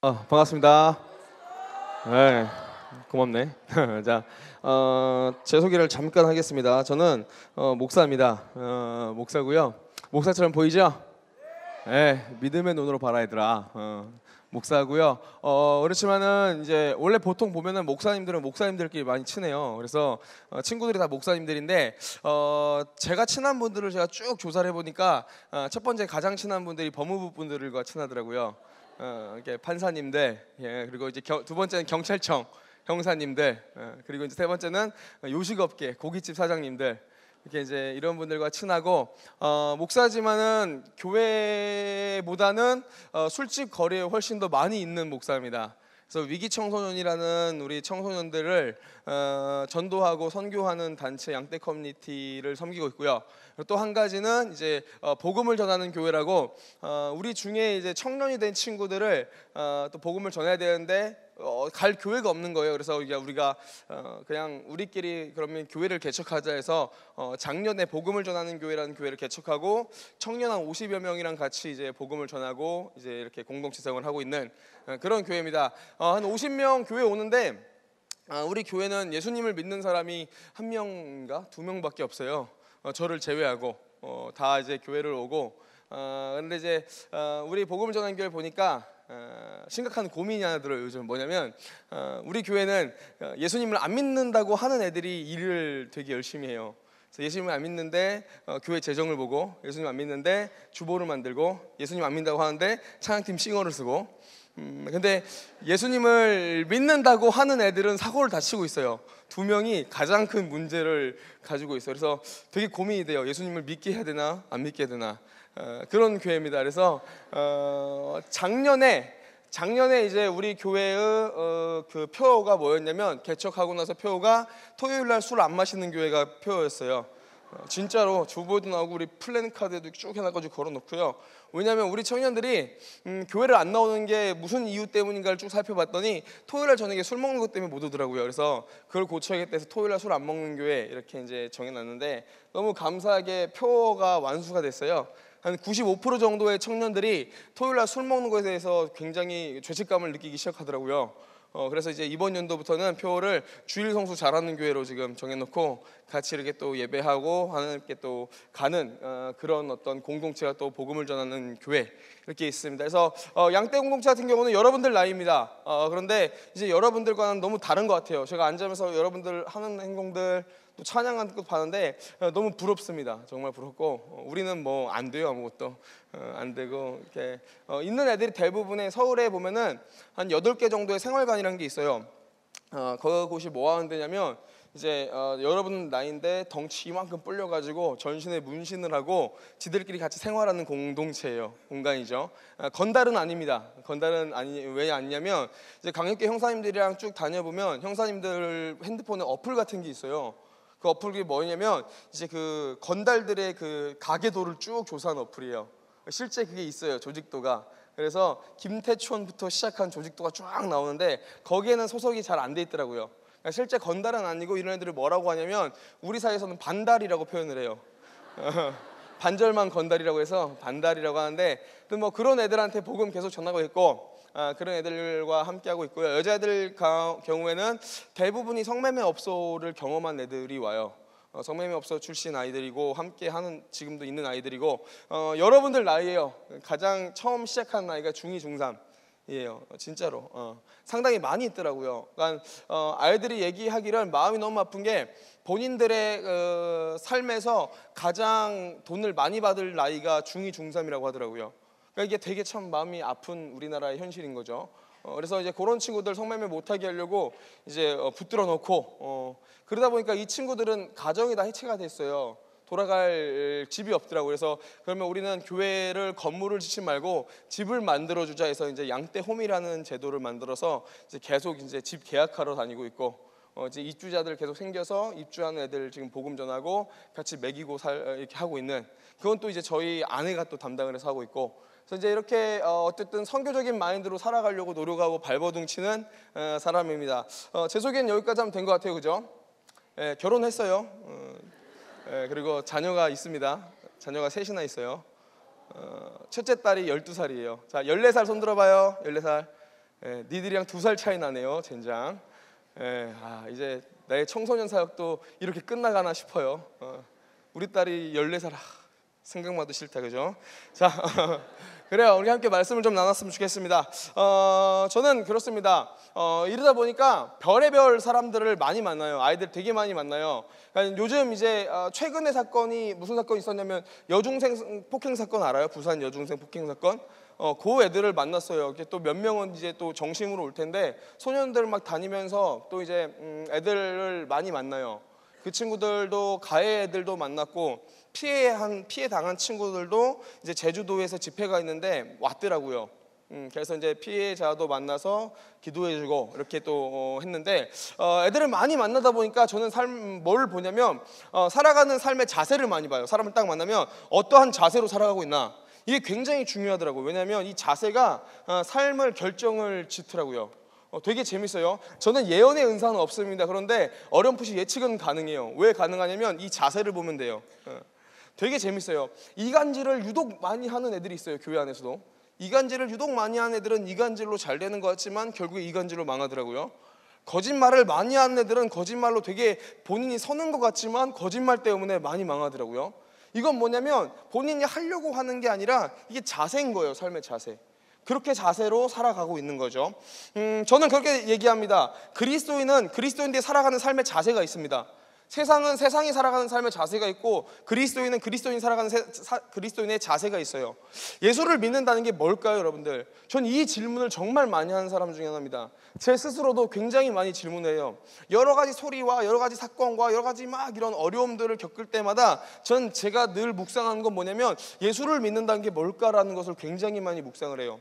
반갑습니다. 네, 고맙네. 자, 제 소개를 잠깐 하겠습니다. 저는 목사입니다. 목사고요. 목사처럼 보이죠? 네, 믿음의 눈으로 봐라 얘들아. 목사고요. 그렇지만은 이제 원래 보통 보면은 목사님들은 목사님들끼리 많이 친해요. 그래서 친구들이 다 목사님들인데 제가 친한 분들을 제가 쭉 조사를 해보니까 첫 번째 가장 친한 분들이 법무부 분들과 친하더라고요. 이렇게 판사님들, 예, 그리고 이제 두 번째는 경찰청 형사님들, 그리고 이제 세 번째는 요식업계 고깃집 사장님들, 이렇게 이제 이런 분들과 친하고, 목사지만은 교회보다는 술집 거리에 훨씬 더 많이 있는 목사입니다. 그래서 위기 청소년이라는 우리 청소년들을 전도하고 선교하는 단체 양떼 커뮤니티를 섬기고 있고요. 또 한 가지는 이제 복음을 전하는 교회라고, 우리 중에 이제 청년이 된 친구들을 또 복음을 전해야 되는데 갈 교회가 없는 거예요. 그래서 우리가 그냥 우리끼리 그러면 교회를 개척하자 해서 작년에 복음을 전하는 교회라는 교회를 개척하고 청년 한 50여 명이랑 같이 이제 복음을 전하고 이제 이렇게 공동체 생활을 하고 있는 그런 교회입니다. 한 50명 교회 오는데 우리 교회는 예수님을 믿는 사람이 한 명인가 두 명밖에 없어요. 저를 제외하고 다 이제 교회를 오고, 근데 이제 우리 복음을 전하는 교회 보니까 심각한 고민이 하나 들어요. 요즘 뭐냐면 우리 교회는 예수님을 안 믿는다고 하는 애들이 일을 되게 열심히 해요. 그래서 예수님을 안 믿는데 교회 재정을 보고, 예수님 안 믿는데 주보를 만들고, 예수님 안 믿는다고 하는데 찬양팀 싱어를 쓰고, 근데 예수님을 믿는다고 하는 애들은 사고를 다치고 있어요. 두 명이 가장 큰 문제를 가지고 있어요. 그래서 되게 고민이 돼요. 예수님을 믿게 해야 되나 안 믿게 해야 되나, 그런 교회입니다. 그래서 작년에 이제 우리 교회의 그 표어가 뭐였냐면, 개척하고 나서 표어가 토요일 날 술 안 마시는 교회가 표어였어요. 진짜로 주보도 나오고 우리 플랜카드에도 쭉 해놔가지고 걸어놓고요. 왜냐하면 우리 청년들이 교회를 안 나오는 게 무슨 이유 때문인가를 쭉 살펴봤더니 토요일날 저녁에 술 먹는 것 때문에 못 오더라고요. 그래서 그걸 고쳐야겠다 해서 토요일날 술 안 먹는 교회 이렇게 이제 정해놨는데, 너무 감사하게 표가 완수가 됐어요. 한 95% 정도의 청년들이 토요일날 술 먹는 것에 대해서 굉장히 죄책감을 느끼기 시작하더라고요. 그래서 이제 이번 연도부터는 표를 주일 성수 잘하는 교회로 지금 정해놓고 같이 이렇게 또 예배하고 하나님께 또 가는 그런 어떤 공동체가 또 복음을 전하는 교회 이렇게 있습니다. 그래서 양떼 공동체 같은 경우는 여러분들 나이입니다. 그런데 이제 여러분들과는 너무 다른 것 같아요. 제가 앉으면서 여러분들 하는 행동들 또 찬양하는 것도 봤는데 너무 부럽습니다. 정말 부럽고, 우리는 뭐 안 돼요. 아무것도 안 되고, 이렇게 있는 애들이 대부분의 서울에 보면은 한 8개 정도의 생활관이라는 게 있어요. 그곳이 뭐 하는 데냐면, 이제 여러분 나이인데 덩치 이만큼 불려가지고 전신에 문신을 하고 지들끼리 같이 생활하는 공동체예요. 공간이죠. 건달은 아닙니다. 건달은 아니, 왜 아니냐면 이제 강력계 형사님들이랑 쭉 다녀보면 형사님들 핸드폰에 어플 같은 게 있어요. 그 어플이 뭐냐면 이제 그 건달들의 그 가계도를 쭉 조사한 어플이에요. 실제 그게 있어요. 조직도가. 그래서 김태촌부터 시작한 조직도가 쫙 나오는데 거기에는 소속이 잘 안 돼 있더라고요. 그러니까 실제 건달은 아니고 이런 애들을 뭐라고 하냐면 우리 사이에서는 반달이라고 표현을 해요. 반절만 건달이라고 해서 반달이라고 하는데, 또 뭐 그런 애들한테 복음 계속 전하고 있고, 그런 애들과 함께하고 있고요. 여자애들 경우에는 대부분이 성매매 업소를 경험한 애들이 와요. 성매매 업소 출신 아이들이고 함께하는 지금도 있는 아이들이고, 여러분들 나이에요. 가장 처음 시작한 나이가 중2, 중3 이에요. 진짜로 상당히 많이 있더라고요. 그러니까 아이들이 얘기하기를 마음이 너무 아픈 게, 본인들의 삶에서 가장 돈을 많이 받을 나이가 중2, 중3이라고 하더라고요. 그러니까 이게 되게 참 마음이 아픈 우리나라의 현실인 거죠. 그래서 이제 그런 친구들 성매매 못하게 하려고 이제 붙들어 놓고, 그러다 보니까 이 친구들은 가정이 다 해체가 됐어요. 돌아갈 집이 없더라고요. 그래서 그러면 우리는 교회를 건물을 짓지 말고 집을 만들어 주자 해서 이제 양떼홈이라는 제도를 만들어서 이제 계속 이제 집 계약하러 다니고 있고, 이제 입주자들 계속 생겨서 입주하는 애들 지금 복음 전하고 같이 먹이고 이렇게 하고 있는, 그건 또 이제 저희 아내가 또 담당을 해서 하고 있고, 그래서 이제 이렇게 어쨌든 선교적인 마인드로 살아가려고 노력하고 발버둥 치는 사람입니다. 제 소개는 여기까지 하면 된 것 같아요. 그죠? 결혼했어요. 그리고 자녀가 있습니다. 자녀가 셋이나 있어요. 첫째 딸이 12살이에요. 자, 14살 손 들어봐요. 14살. 예, 니들이랑 2살 차이 나네요, 젠장. 예, 이제 나의 청소년 사역도 이렇게 끝나가나 싶어요. 우리 딸이 14살, 생각만 해도 싫다, 그죠? 자, 그래요. 우리 함께 말씀을 좀 나눴으면 좋겠습니다. 저는 그렇습니다. 이러다 보니까 별의별 사람들을 많이 만나요. 아이들 되게 많이 만나요. 그러니까 요즘 이제 최근에 사건이 무슨 사건이 있었냐면 여중생 폭행 사건 알아요? 부산 여중생 폭행 사건. 그 애들을 만났어요. 이렇게 또 몇 명은 이제 또 정심으로 올 텐데 소년들 막 다니면서 또 이제 애들을 많이 만나요. 그 친구들도 가해 애들도 만났고 피해 당한 친구들도 이제 제주도에서 집회가 있는데 왔더라고요. 그래서 이제 피해자도 만나서 기도해주고 이렇게 또 했는데 애들을 많이 만나다 보니까 저는 뭘 보냐면 살아가는 삶의 자세를 많이 봐요. 사람을 딱 만나면 어떠한 자세로 살아가고 있나, 이게 굉장히 중요하더라고요. 왜냐하면 이 자세가 삶을 결정을 짓더라고요. 되게 재밌어요. 저는 예언의 은사는 없습니다. 그런데 어렴풋이 예측은 가능해요. 왜 가능하냐면 이 자세를 보면 돼요. 되게 재밌어요. 이간질을 유독 많이 하는 애들이 있어요. 교회 안에서도. 이간질을 유독 많이 하는 애들은 이간질로 잘 되는 것 같지만 결국에 이간질로 망하더라고요. 거짓말을 많이 하는 애들은 거짓말로 되게 본인이 서는 것 같지만 거짓말 때문에 많이 망하더라고요. 이건 뭐냐면 본인이 하려고 하는 게 아니라 이게 자세인 거예요. 삶의 자세. 그렇게 자세로 살아가고 있는 거죠. 저는 그렇게 얘기합니다. 그리스도인들이 살아가는 삶의 자세가 있습니다. 세상은 세상이 살아가는 삶의 자세가 있고 그리스도인은 그리스도인의 자세가 있어요. 예수를 믿는다는 게 뭘까요, 여러분들? 전 이 질문을 정말 많이 하는 사람 중에 하나입니다. 제 스스로도 굉장히 많이 질문해요. 여러 가지 소리와 여러 가지 사건과 여러 가지 막 이런 어려움들을 겪을 때마다 제가 늘 묵상하는 건 뭐냐면 예수를 믿는다는 게 뭘까라는 것을 굉장히 많이 묵상을 해요.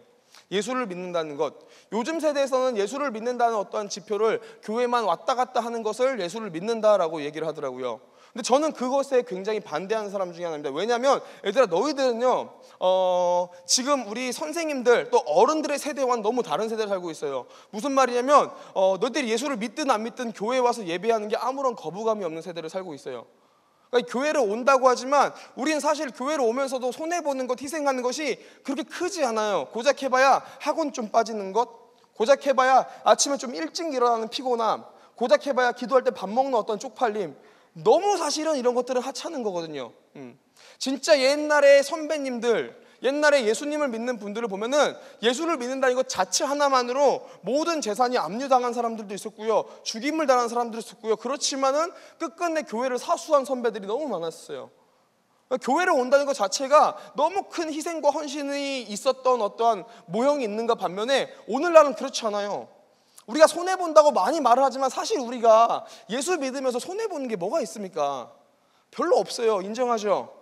예수를 믿는다는 것, 요즘 세대에서는 예수를 믿는다는 어떠한 지표를 교회만 왔다 갔다 하는 것을 예수를 믿는다라고 얘기를 하더라고요. 근데 저는 그것에 굉장히 반대하는 사람 중에 하나입니다. 왜냐하면 얘들아, 너희들은요 지금 우리 선생님들 또 어른들의 세대와는 너무 다른 세대를 살고 있어요. 무슨 말이냐면 너희들이 예수를 믿든 안 믿든 교회에 와서 예배하는 게 아무런 거부감이 없는 세대를 살고 있어요. 그러니까 교회를 온다고 하지만 우리는 사실 교회를 오면서도 손해보는 것, 희생하는 것이 그렇게 크지 않아요. 고작 해봐야 학원 좀 빠지는 것, 고작 해봐야 아침에 좀 일찍 일어나는 피곤함, 고작 해봐야 기도할 때 밥 먹는 어떤 쪽팔림, 너무 사실은 이런 것들은 하찮은 거거든요. 진짜 옛날에 선배님들, 옛날에 예수님을 믿는 분들을 보면은 예수를 믿는다는 것 자체 하나만으로 모든 재산이 압류당한 사람들도 있었고요, 죽임을 당한 사람들도 있었고요. 그렇지만은 끝끝내 교회를 사수한 선배들이 너무 많았어요. 교회를 온다는 것 자체가 너무 큰 희생과 헌신이 있었던 어떠한 모형이 있는가 반면에 오늘날은 그렇지 않아요. 우리가 손해본다고 많이 말을 하지만 사실 우리가 예수 믿으면서 손해보는 게 뭐가 있습니까? 별로 없어요. 인정하죠?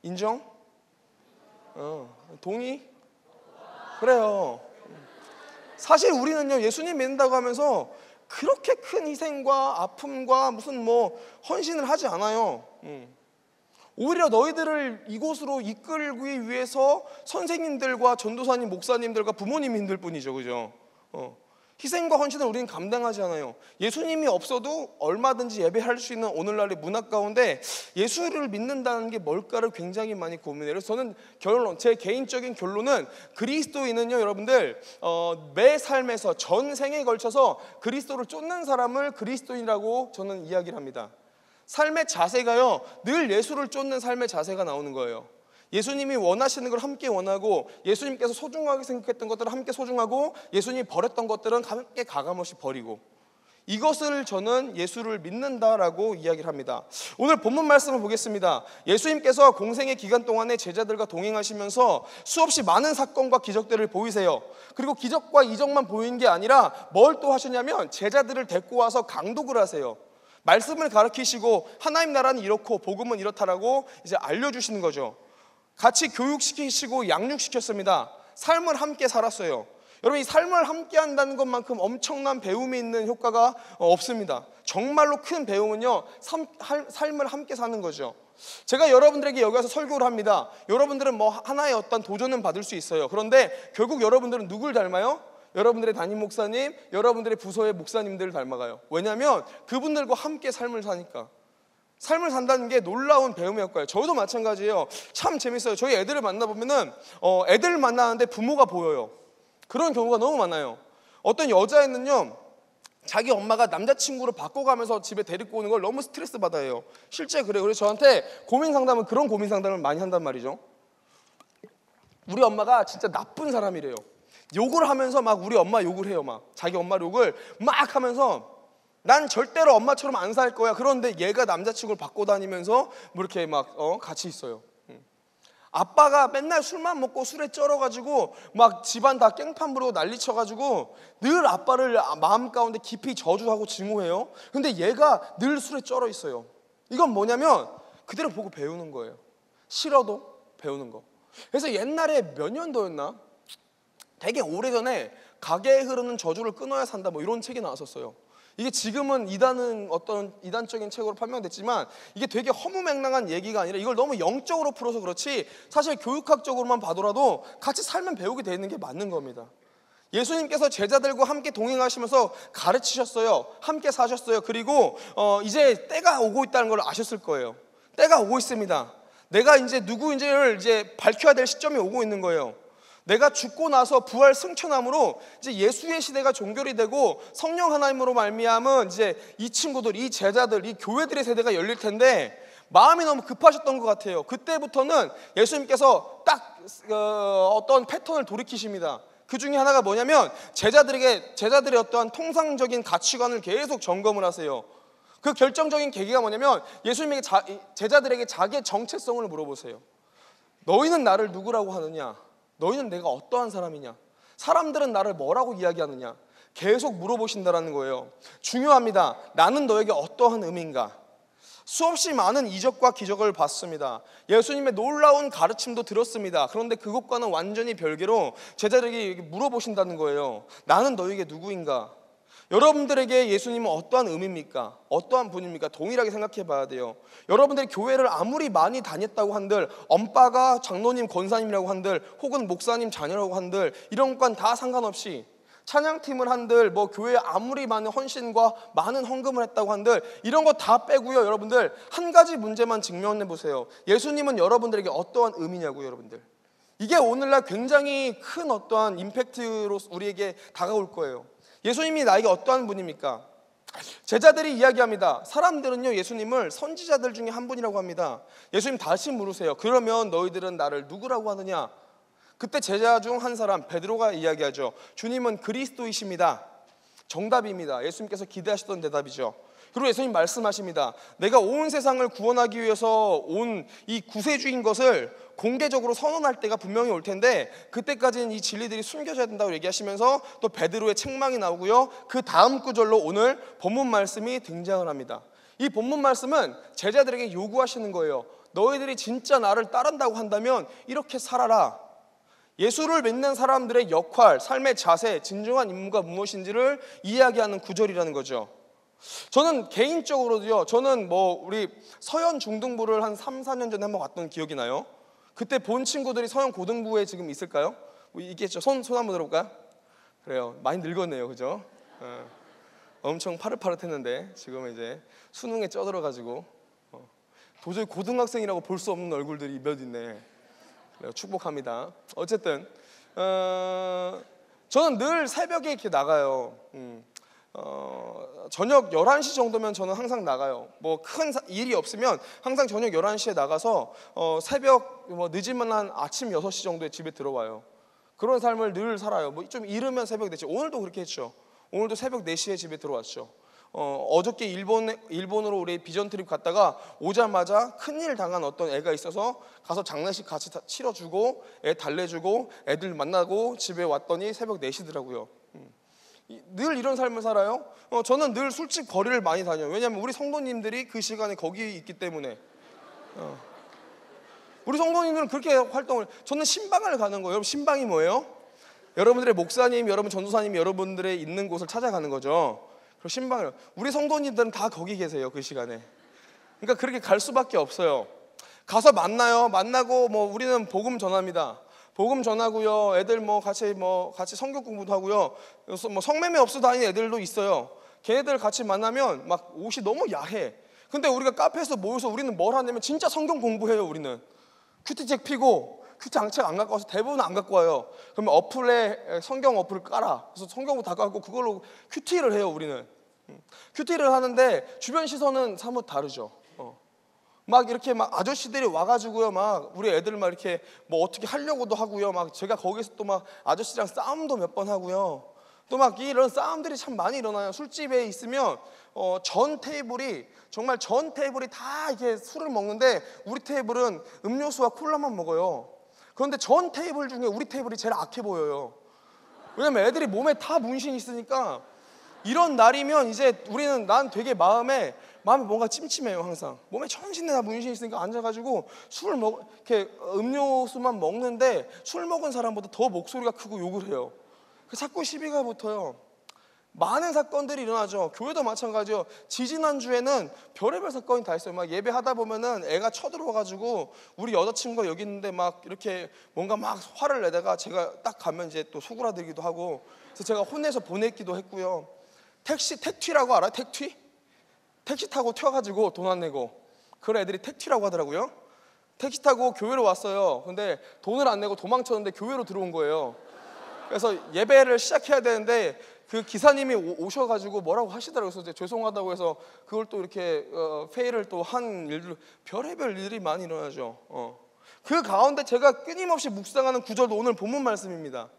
인정? 동의? 그래요. 사실 우리는요 예수님 믿는다고 하면서 그렇게 큰 희생과 아픔과 무슨 헌신을 하지 않아요. 오히려 너희들을 이곳으로 이끌기 위해서 선생님들과 전도사님, 목사님들과 부모님이 힘들 뿐이죠, 그죠? 희생과 헌신을 우리는 감당하지 않아요. 예수님이 없어도 얼마든지 예배할 수 있는 오늘날의 문화 가운데 예수를 믿는다는 게 뭘까를 굉장히 많이 고민해요. 그래서 저는 제 개인적인 결론은 그리스도인은요, 여러분들 매 삶에서 전생에 걸쳐서 그리스도를 쫓는 사람을 그리스도인이라고 저는 이야기를 합니다. 삶의 자세가요, 늘 예수를 쫓는 삶의 자세가 나오는 거예요. 예수님이 원하시는 걸 함께 원하고, 예수님께서 소중하게 생각했던 것들을 함께 소중하고, 예수님이 버렸던 것들은 함께 가감없이 버리고, 이것을 저는 예수를 믿는다라고 이야기를 합니다. 오늘 본문 말씀을 보겠습니다. 예수님께서 공생의 기간 동안에 제자들과 동행하시면서 수없이 많은 사건과 기적들을 보이세요. 그리고 기적과 이적만 보이는 게 아니라 뭘 또 하시냐면 제자들을 데리고 와서 강독을 하세요. 말씀을 가르치시고 하나님 나라는 이렇고 복음은 이렇다라고 이제 알려주시는 거죠. 같이 교육시키시고 양육시켰습니다. 삶을 함께 살았어요. 여러분, 이 삶을 함께 한다는 것만큼 엄청난 배움이 있는 효과가 없습니다. 정말로 큰 배움은요, 삶을 함께 사는 거죠. 제가 여러분들에게 여기 와서 설교를 합니다. 여러분들은 하나의 어떤 도전은 받을 수 있어요. 그런데 결국 여러분들은 누굴 닮아요? 여러분들의 담임 목사님, 여러분들의 부서의 목사님들을 닮아가요. 왜냐하면 그분들과 함께 삶을 사니까. 삶을 산다는 게 놀라운 배움의 효과예요. 저도 마찬가지예요. 참 재밌어요. 저희 애들을 만나보면은 애들 만나는데 부모가 보여요. 그런 경우가 너무 많아요. 어떤 여자애는요, 자기 엄마가 남자친구를 바꿔가면서 집에 데리고 오는 걸 너무 스트레스 받아요. 실제 그래요. 그래서 저한테 고민 상담은 그런 고민 상담을 많이 한단 말이죠. 우리 엄마가 진짜 나쁜 사람이래요. 욕을 하면서 막 우리 엄마 욕을 해요. 막 자기 엄마 욕을 막 하면서 난 절대로 엄마처럼 안 살 거야. 그런데 얘가 남자친구를 바꿔 다니면서 뭐 이렇게 막 같이 있어요. 아빠가 맨날 술만 먹고 술에 쩔어가지고 막 집안 다 깽판 부르고 난리 쳐가지고 늘 아빠를 마음 가운데 깊이 저주하고 증오해요. 근데 얘가 늘 술에 쩔어 있어요. 이건 뭐냐면 그대로 보고 배우는 거예요. 싫어도 배우는 거. 그래서 옛날에 몇 년도였나? 되게 오래전에 가게에 흐르는 저주를 끊어야 산다 뭐 이런 책이 나왔었어요. 이게 지금은 어떤 이단적인 책으로 판명됐지만 이게 되게 허무맹랑한 얘기가 아니라 이걸 너무 영적으로 풀어서 그렇지 사실 교육학적으로만 봐더라도 같이 살면 배우게 되는 게 맞는 겁니다. 예수님께서 제자들과 함께 동행하시면서 가르치셨어요. 함께 사셨어요. 그리고 이제 때가 오고 있다는 걸 아셨을 거예요. 때가 오고 있습니다. 내가 이제 누구인지를 이제 밝혀야 될 시점이 오고 있는 거예요. 내가 죽고 나서 부활 승천함으로 이제 예수의 시대가 종결이 되고 성령 하나님으로 말미암은 이제 이 친구들, 이 제자들, 이 교회들의 세대가 열릴 텐데 마음이 너무 급하셨던 것 같아요. 그때부터는 예수님께서 딱 어떤 패턴을 돌이키십니다. 그 중에 하나가 뭐냐면 제자들의 어떠한 통상적인 가치관을 계속 점검을 하세요. 그 결정적인 계기가 뭐냐면 예수님에게 제자들에게 자기의 정체성을 물어보세요. 너희는 나를 누구라고 하느냐? 너희는 내가 어떠한 사람이냐? 사람들은 나를 뭐라고 이야기하느냐? 계속 물어보신다라는 거예요. 중요합니다. 나는 너에게 어떠한 의미인가? 수없이 많은 이적과 기적을 봤습니다. 예수님의 놀라운 가르침도 들었습니다. 그런데 그것과는 완전히 별개로 제자들에게 물어보신다는 거예요. 나는 너에게 누구인가? 여러분들에게 예수님은 어떠한 의미입니까? 어떠한 분입니까? 동일하게 생각해 봐야 돼요. 여러분들이 교회를 아무리 많이 다녔다고 한들 엄빠가 장로님 권사님이라고 한들 혹은 목사님 자녀라고 한들 이런 것과는 다 상관없이 찬양팀을 한들 뭐 교회에 아무리 많은 헌신과 많은 헌금을 했다고 한들 이런 거 다 빼고요. 여러분들 한 가지 문제만 직면해 보세요. 예수님은 여러분들에게 어떠한 의미냐고요. 여러분들 이게 오늘날 굉장히 큰 어떠한 임팩트로 우리에게 다가올 거예요. 예수님이 나에게 어떠한 분입니까? 제자들이 이야기합니다. 사람들은요 예수님을 선지자들 중에 한 분이라고 합니다. 예수님 다시 물으세요. 그러면 너희들은 나를 누구라고 하느냐? 그때 제자 중 한 사람 베드로가 이야기하죠. 주님은 그리스도이십니다. 정답입니다. 예수님께서 기대하셨던 대답이죠. 그리고 예수님 말씀하십니다. 내가 온 세상을 구원하기 위해서 온 이 구세주인 것을 공개적으로 선언할 때가 분명히 올 텐데 그때까지는 이 진리들이 숨겨져야 된다고 얘기하시면서 또 베드로의 책망이 나오고요. 그 다음 구절로 오늘 본문 말씀이 등장을 합니다. 이 본문 말씀은 제자들에게 요구하시는 거예요. 너희들이 진짜 나를 따른다고 한다면 이렇게 살아라. 예수를 믿는 사람들의 역할, 삶의 자세, 진정한 임무가 무엇인지를 이야기하는 구절이라는 거죠. 저는 개인적으로도요. 저는 뭐 우리 서현 중등부를 한 3, 4년 전에 한번 갔던 기억이 나요. 그때 본 친구들이 서현 고등부에 지금 있을까요? 뭐 있겠죠. 손 한번 들어볼까요? 그래요. 많이 늙었네요. 그죠? 엄청 파릇파릇했는데 지금 이제 수능에 쪄들어가지고 도저히 고등학생이라고 볼 수 없는 얼굴들이 몇 있네. 그래요. 축복합니다. 어쨌든 저는 늘 새벽에 이렇게 나가요. 저녁 11시 정도면 저는 항상 나가요. 뭐 큰 일이 없으면 항상 저녁 11시에 나가서 새벽 뭐 늦으면 한 아침 6시 정도에 집에 들어와요. 그런 삶을 늘 살아요. 뭐 좀 이르면 새벽 4시. 오늘도 그렇게 했죠. 오늘도 새벽 4시에 집에 들어왔죠. 어저께 일본으로 우리 비전 트립 갔다가 오자마자 큰일 당한 어떤 애가 있어서 가서 장례식 같이 치러주고 애 달래주고 애들 만나고 집에 왔더니 새벽 4시더라고요. 늘 이런 삶을 살아요. 저는 늘 술집 거리를 많이 다녀요. 왜냐하면 우리 성도님들이 그 시간에 거기 있기 때문에 우리 성도님들은 그렇게 활동을. 저는 신방을 가는 거예요. 여러분 신방이 뭐예요? 여러분들의 목사님, 여러분 전도사님 여러분들의 있는 곳을 찾아가는 거죠. 그리고 신방을 우리 성도님들은 다 거기 계세요. 그 시간에. 그러니까 그렇게 갈 수밖에 없어요. 가서 만나요. 만나고 뭐 우리는 복음 전합니다. 복음 전하고요. 애들 같이 성경 공부도 하고요. 뭐 성매매 없어 다니는 애들도 있어요. 걔네들 같이 만나면 막 옷이 너무 야해. 근데 우리가 카페에서 모여서 우리는 뭘 하냐면 진짜 성경 공부해요. 우리는 큐티책 피고 큐티 장책 안 갖고 와서 대부분 안 갖고 와요. 그러면 어플에 성경 어플을 깔아. 그래서 성경을 다 갖고 그걸로 큐티를 해요. 우리는 큐티를 하는데 주변 시선은 사뭇 다르죠. 막 이렇게 막 아저씨들이 와가지고요, 막 우리 애들 막 이렇게 뭐 어떻게 하려고도 하고요, 막 제가 거기서 또 막 아저씨랑 싸움도 몇 번 하고요. 또 막 이런 싸움들이 참 많이 일어나요. 술집에 있으면 전 테이블이 정말 전 테이블이 다 이렇게 술을 먹는데 우리 테이블은 음료수와 콜라만 먹어요. 그런데 전 테이블 중에 우리 테이블이 제일 악해 보여요. 왜냐면 애들이 몸에 다 문신이 있으니까. 이런 날이면 이제 우리는 난 되게 마음에 뭔가 찜찜해요. 항상 몸에 전신에 다 문신이 있으니까 앉아가지고 이렇게 음료수만 먹는데 술 먹은 사람보다 더 목소리가 크고 욕을 해요. 자꾸 시비가 붙어요. 많은 사건들이 일어나죠. 교회도 마찬가지요. 지지난주에는 별의별 사건이 다 있어요. 막 예배하다 보면은 애가 쳐들어와가지고 우리 여자친구가 여기 있는데 막 이렇게 뭔가 막 화를 내다가 제가 딱 가면 이제 또 소그라들기도 하고, 그래서 제가 혼내서 보냈기도 했고요. 택튀라고 알아요? 택시 타고 튀어가지고 돈 안 내고 그런 애들이 택튀라고 하더라고요. 택시 타고 교회로 왔어요. 근데 돈을 안 내고 도망쳤는데 교회로 들어온 거예요. 그래서 예배를 시작해야 되는데 그 기사님이 오셔가지고 뭐라고 하시더라고요. 그래서 죄송하다고 해서 그걸 또 이렇게 회의를 또 한 일들, 별의별 일들이 많이 일어나죠. 그 가운데 제가 끊임없이 묵상하는 구절도 오늘 본문 말씀입니다.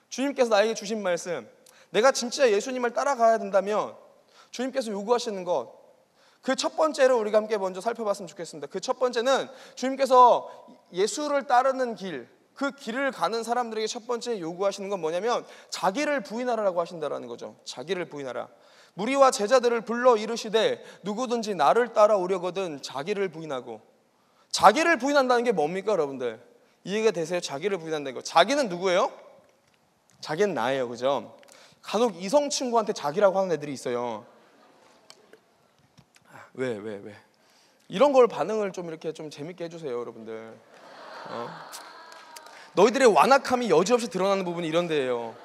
주님께서 나에게 주신 말씀, 내가 진짜 예수님을 따라가야 된다면 주님께서 요구하시는 것, 그 첫 번째로 우리가 함께 먼저 살펴봤으면 좋겠습니다. 그 첫 번째는 주님께서 예수를 따르는 길, 그 길을 가는 사람들에게 첫 번째 요구하시는 건 뭐냐면 자기를 부인하라고 하신다라는 거죠. 자기를 부인하라. 무리와 제자들을 불러 이르시되 누구든지 나를 따라오려거든 자기를 부인하고. 자기를 부인한다는 게 뭡니까, 여러분들? 이해가 되세요? 자기를 부인한다는 거. 자기는 누구예요? 자기는 나예요, 그죠? 간혹 이성 친구한테 자기라고 하는 애들이 있어요. 왜? 이런 걸 반응을 좀 이렇게 좀 재밌게 해주세요, 여러분들. 너희들의 완악함이 여지없이 드러나는 부분이 이런 데예요.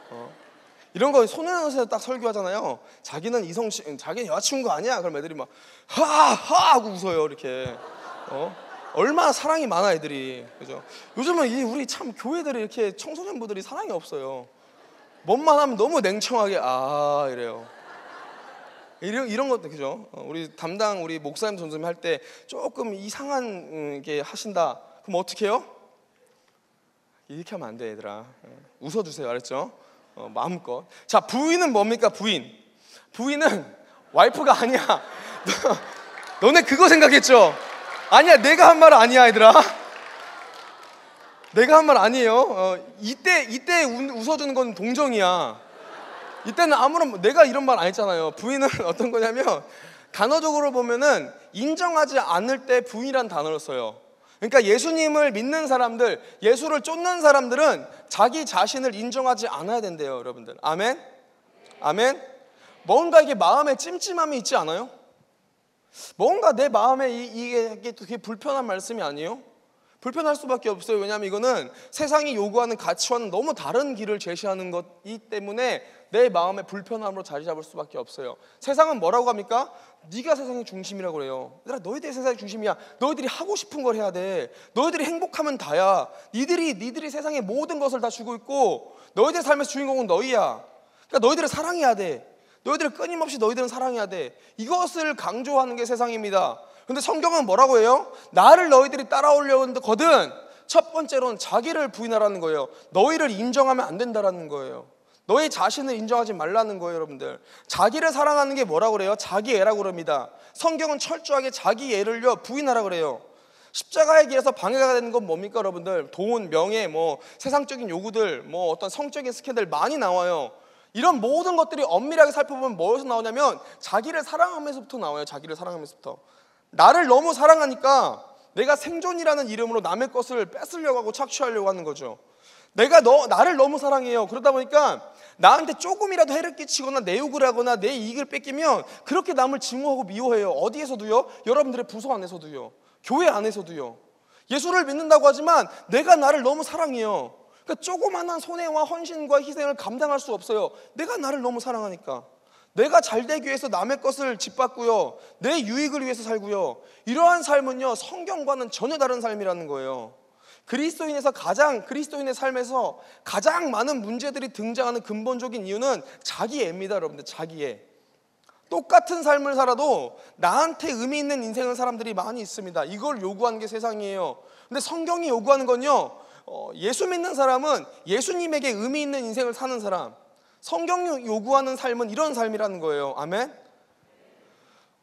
이런 거 손흥민에서 딱 설교하잖아요. 자기는 자기는 여자친구가 아니야. 그럼 애들이 막 하하 하고 웃어요, 이렇게. 얼마나 사랑이 많아, 애들이. 그죠? 요즘은 우리 참 교회들이 이렇게 청소년부들이 사랑이 없어요. 뭔만 하면 너무 냉정하게 이래요. 이런 것도, 그죠? 우리 목사님 전도님 할 때 조금 이상한 게 하신다. 그럼 어떻게 해요? 이렇게 하면 안 돼, 얘들아. 웃어주세요, 알았죠? 마음껏. 자, 부인은 뭡니까? 부인은 와이프가 아니야. 너네 그거 생각했죠? 아니야, 내가 한 말 아니야, 얘들아. 내가 한 말 아니에요. 이때 웃어주는 건 동정이야. 이때는 내가 이런 말 안 했잖아요. 부인은 어떤 거냐면 단어적으로 보면은 인정하지 않을 때 부인이란 단어를 써요. 그러니까 예수님을 믿는 사람들, 예수를 쫓는 사람들은 자기 자신을 인정하지 않아야 된대요, 여러분들. 아멘? 아멘? 뭔가 이게 마음에 찜찜함이 있지 않아요? 뭔가 내 마음에 이게 불편한 말씀이 아니에요? 불편할 수밖에 없어요. 왜냐하면 이거는 세상이 요구하는 가치와는 너무 다른 길을 제시하는 것이기 때문에 내 마음의 불편함으로 자리 잡을 수밖에 없어요. 세상은 뭐라고 합니까? 네가 세상의 중심이라고 그래요. 얘들아, 너희들이 세상의 중심이야. 너희들이 하고 싶은 걸 해야 돼. 너희들이 행복하면 다야. 니들이 세상의 모든 것을 다 주고 있고 너희들의 삶의 주인공은 너희야. 그러니까 너희들을 사랑해야 돼. 너희들을 끊임없이 너희들은 사랑해야 돼. 이것을 강조하는 게 세상입니다. 근데 성경은 뭐라고 해요? 나를 너희들이 따라오려거든 첫 번째로는 자기를 부인하라는 거예요. 너희를 인정하면 안 된다라는 거예요. 너희 자신을 인정하지 말라는 거예요, 여러분들. 자기를 사랑하는 게 뭐라고 그래요? 자기애라고 그럽니다. 성경은 철저하게 자기애를요 부인하라고 그래요. 십자가의 길에서 방해가 되는 건 뭡니까, 여러분들? 돈, 명예, 세상적인 요구들, 어떤 성적인 스캔들 많이 나와요. 이런 모든 것들이 엄밀하게 살펴보면 뭐에서 나오냐면 자기를 사랑하면서부터 나와요. 자기를 사랑하면서부터. 나를 너무 사랑하니까 내가 생존이라는 이름으로 남의 것을 뺏으려고 하고 착취하려고 하는 거죠. 나를 너무 사랑해요. 그러다 보니까 나한테 조금이라도 해를 끼치거나 내 욕을 하거나 내 이익을 뺏기면 그렇게 남을 증오하고 미워해요. 어디에서도요? 여러분들의 부서 안에서도요. 교회 안에서도요. 예수를 믿는다고 하지만 내가 나를 너무 사랑해요. 그러니까 조그마한 손해와 헌신과 희생을 감당할 수 없어요. 내가 나를 너무 사랑하니까. 내가 잘되기 위해서 남의 것을 짓밟고요, 내 유익을 위해서 살고요. 이러한 삶은요 성경과는 전혀 다른 삶이라는 거예요. 그리스도인의 삶에서 가장 많은 문제들이 등장하는 근본적인 이유는 자기애입니다. 여러분들, 자기애. 똑같은 삶을 살아도 나한테 의미 있는 인생을 사람들이 많이 있습니다. 이걸 요구하는 게 세상이에요. 근데 성경이 요구하는 건요, 예수 믿는 사람은 예수님에게 의미 있는 인생을 사는 사람, 성경이 요구하는 삶은 이런 삶이라는 거예요. 아멘.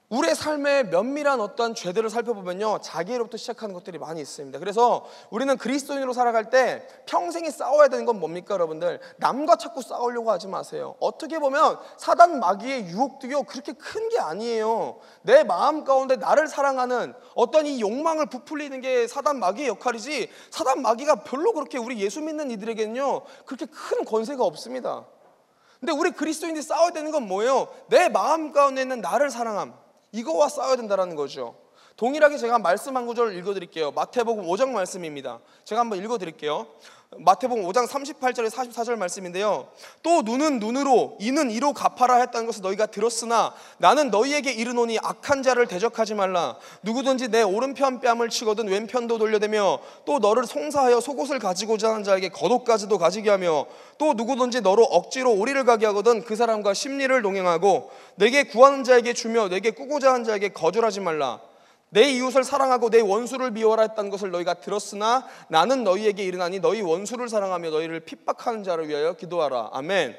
우리의 삶의 면밀한 어떤 죄들을 살펴보면요, 자기로부터 시작하는 것들이 많이 있습니다. 그래서 우리는 그리스도인으로 살아갈 때 평생에 싸워야 되는 건 뭡니까 여러분들? 남과 자꾸 싸우려고 하지 마세요. 어떻게 보면 사단 마귀의 유혹도요 그렇게 큰 게 아니에요. 내 마음 가운데 나를 사랑하는 어떤 이 욕망을 부풀리는 게 사단 마귀의 역할이지, 사단 마귀가 별로 그렇게 우리 예수 믿는 이들에게는요 그렇게 큰 권세가 없습니다. 근데 우리 그리스도인들이 싸워야 되는 건 뭐예요? 내 마음 가운데 있는 나를 사랑함, 이거와 싸워야 된다는 거죠. 동일하게 제가 말씀 한 구절 읽어드릴게요. 마태복음 5장 말씀입니다. 제가 한번 읽어드릴게요. 마태복음 5장 38절에 44절 말씀인데요, 또 눈은 눈으로 이는 이로 갚아라 했다는 것을 너희가 들었으나 나는 너희에게 이르노니 악한 자를 대적하지 말라. 누구든지 내 오른편 뺨을 치거든 왼편도 돌려대며 또 너를 송사하여 속옷을 가지고자 하는 자에게 겉옷까지도 가지게 하며 또 누구든지 너로 억지로 오리를 가게 하거든 그 사람과 심리를 동행하고 내게 구하는 자에게 주며 내게 꾸고자 하는 자에게 거절하지 말라. 내 이웃을 사랑하고 내 원수를 미워하라 했다는 것을 너희가 들었으나 나는 너희에게 이르나니 너희 원수를 사랑하며 너희를 핍박하는 자를 위하여 기도하라. 아멘.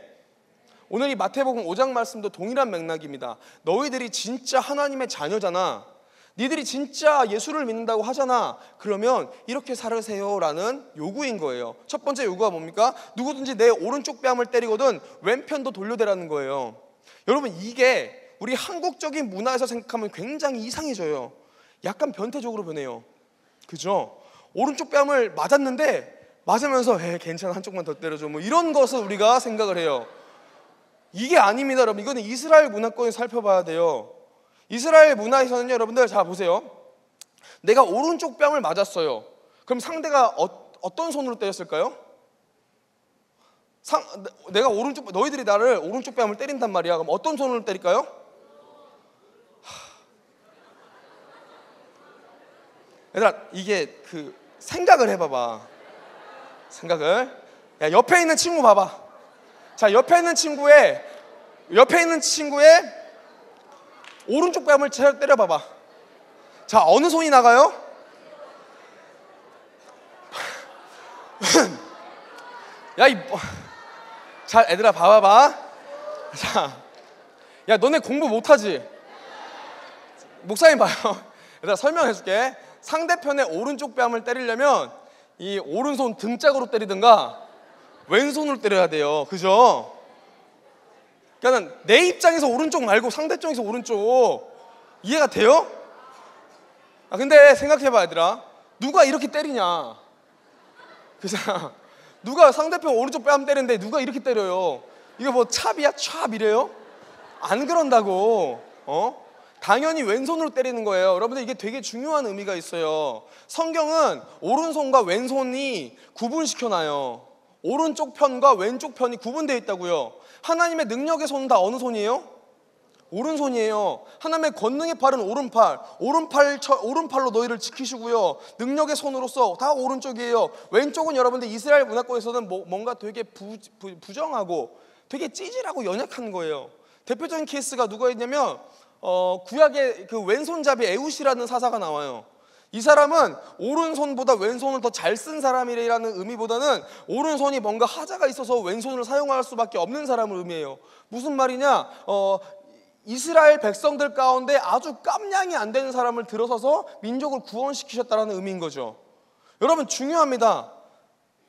오늘 이 마태복음 5장 말씀도 동일한 맥락입니다. 너희들이 진짜 하나님의 자녀잖아, 니들이 진짜 예수를 믿는다고 하잖아, 그러면 이렇게 살으세요라는 요구인 거예요. 첫 번째 요구가 뭡니까? 누구든지 내 오른쪽 뺨을 때리거든 왼편도 돌려대라는 거예요. 여러분, 이게 우리 한국적인 문화에서 생각하면 굉장히 이상해져요. 약간 변태적으로 변해요. 그죠? 오른쪽 뺨을 맞았는데 맞으면서 괜찮아, 한쪽만 더 때려줘, 뭐 이런 것을 우리가 생각을 해요. 이게 아닙니다, 여러분. 이거는 이스라엘 문화권에서 살펴봐야 돼요. 이스라엘 문화에서는요, 여러분들 잘 보세요. 내가 오른쪽 뺨을 맞았어요. 그럼 상대가 어떤 손으로 때렸을까요? 내가 너희들이 나를 오른쪽 뺨을 때린단 말이야. 그럼 어떤 손으로 때릴까요? 얘들아, 이게 생각을 해봐봐. 생각을. 야, 옆에 있는 친구 봐봐. 자, 옆에 있는 친구의 오른쪽 뺨을 때려봐봐. 자, 어느 손이 나가요? 야, 자, 애들아 봐봐봐. 자, 야, 너네 공부 못하지? 목사님 봐요. 얘들아, 설명해줄게. 상대편의 오른쪽 뺨을 때리려면 이 오른손 등짝으로 때리든가 왼손으로 때려야 돼요. 그죠? 그러니까 내 입장에서 오른쪽 말고 상대 쪽에서 오른쪽. 이해가 돼요? 근데 생각해봐, 얘들아. 누가 이렇게 때리냐? 그죠? 누가 상대편 오른쪽 뺨 때리는데 누가 이렇게 때려요? 이거 뭐 찹이야? 찹 이래요? 안 그런다고. 당연히 왼손으로 때리는 거예요. 여러분들, 이게 되게 중요한 의미가 있어요. 성경은 오른손과 왼손이 구분시켜놔요. 오른쪽 편과 왼쪽 편이 구분되어 있다고요. 하나님의 능력의 손은 다 어느 손이에요? 오른손이에요. 하나님의 권능의 팔은 오른팔로 너희를 지키시고요. 능력의 손으로서 다 오른쪽이에요. 왼쪽은 여러분들 이스라엘 문화권에서는 뭔가 되게 부정하고 되게 찌질하고 연약한 거예요. 대표적인 케이스가 누가 있냐면 구약의 그 왼손잡이 에훗이라는 사사가 나와요. 이 사람은 오른손보다 왼손을 더 잘 쓴 사람이라는 의미보다는 오른손이 뭔가 하자가 있어서 왼손을 사용할 수밖에 없는 사람을 의미해요. 무슨 말이냐? 이스라엘 백성들 가운데 아주 깜냥이 안 되는 사람을 들어서서 민족을 구원시키셨다는 의미인 거죠. 여러분, 중요합니다.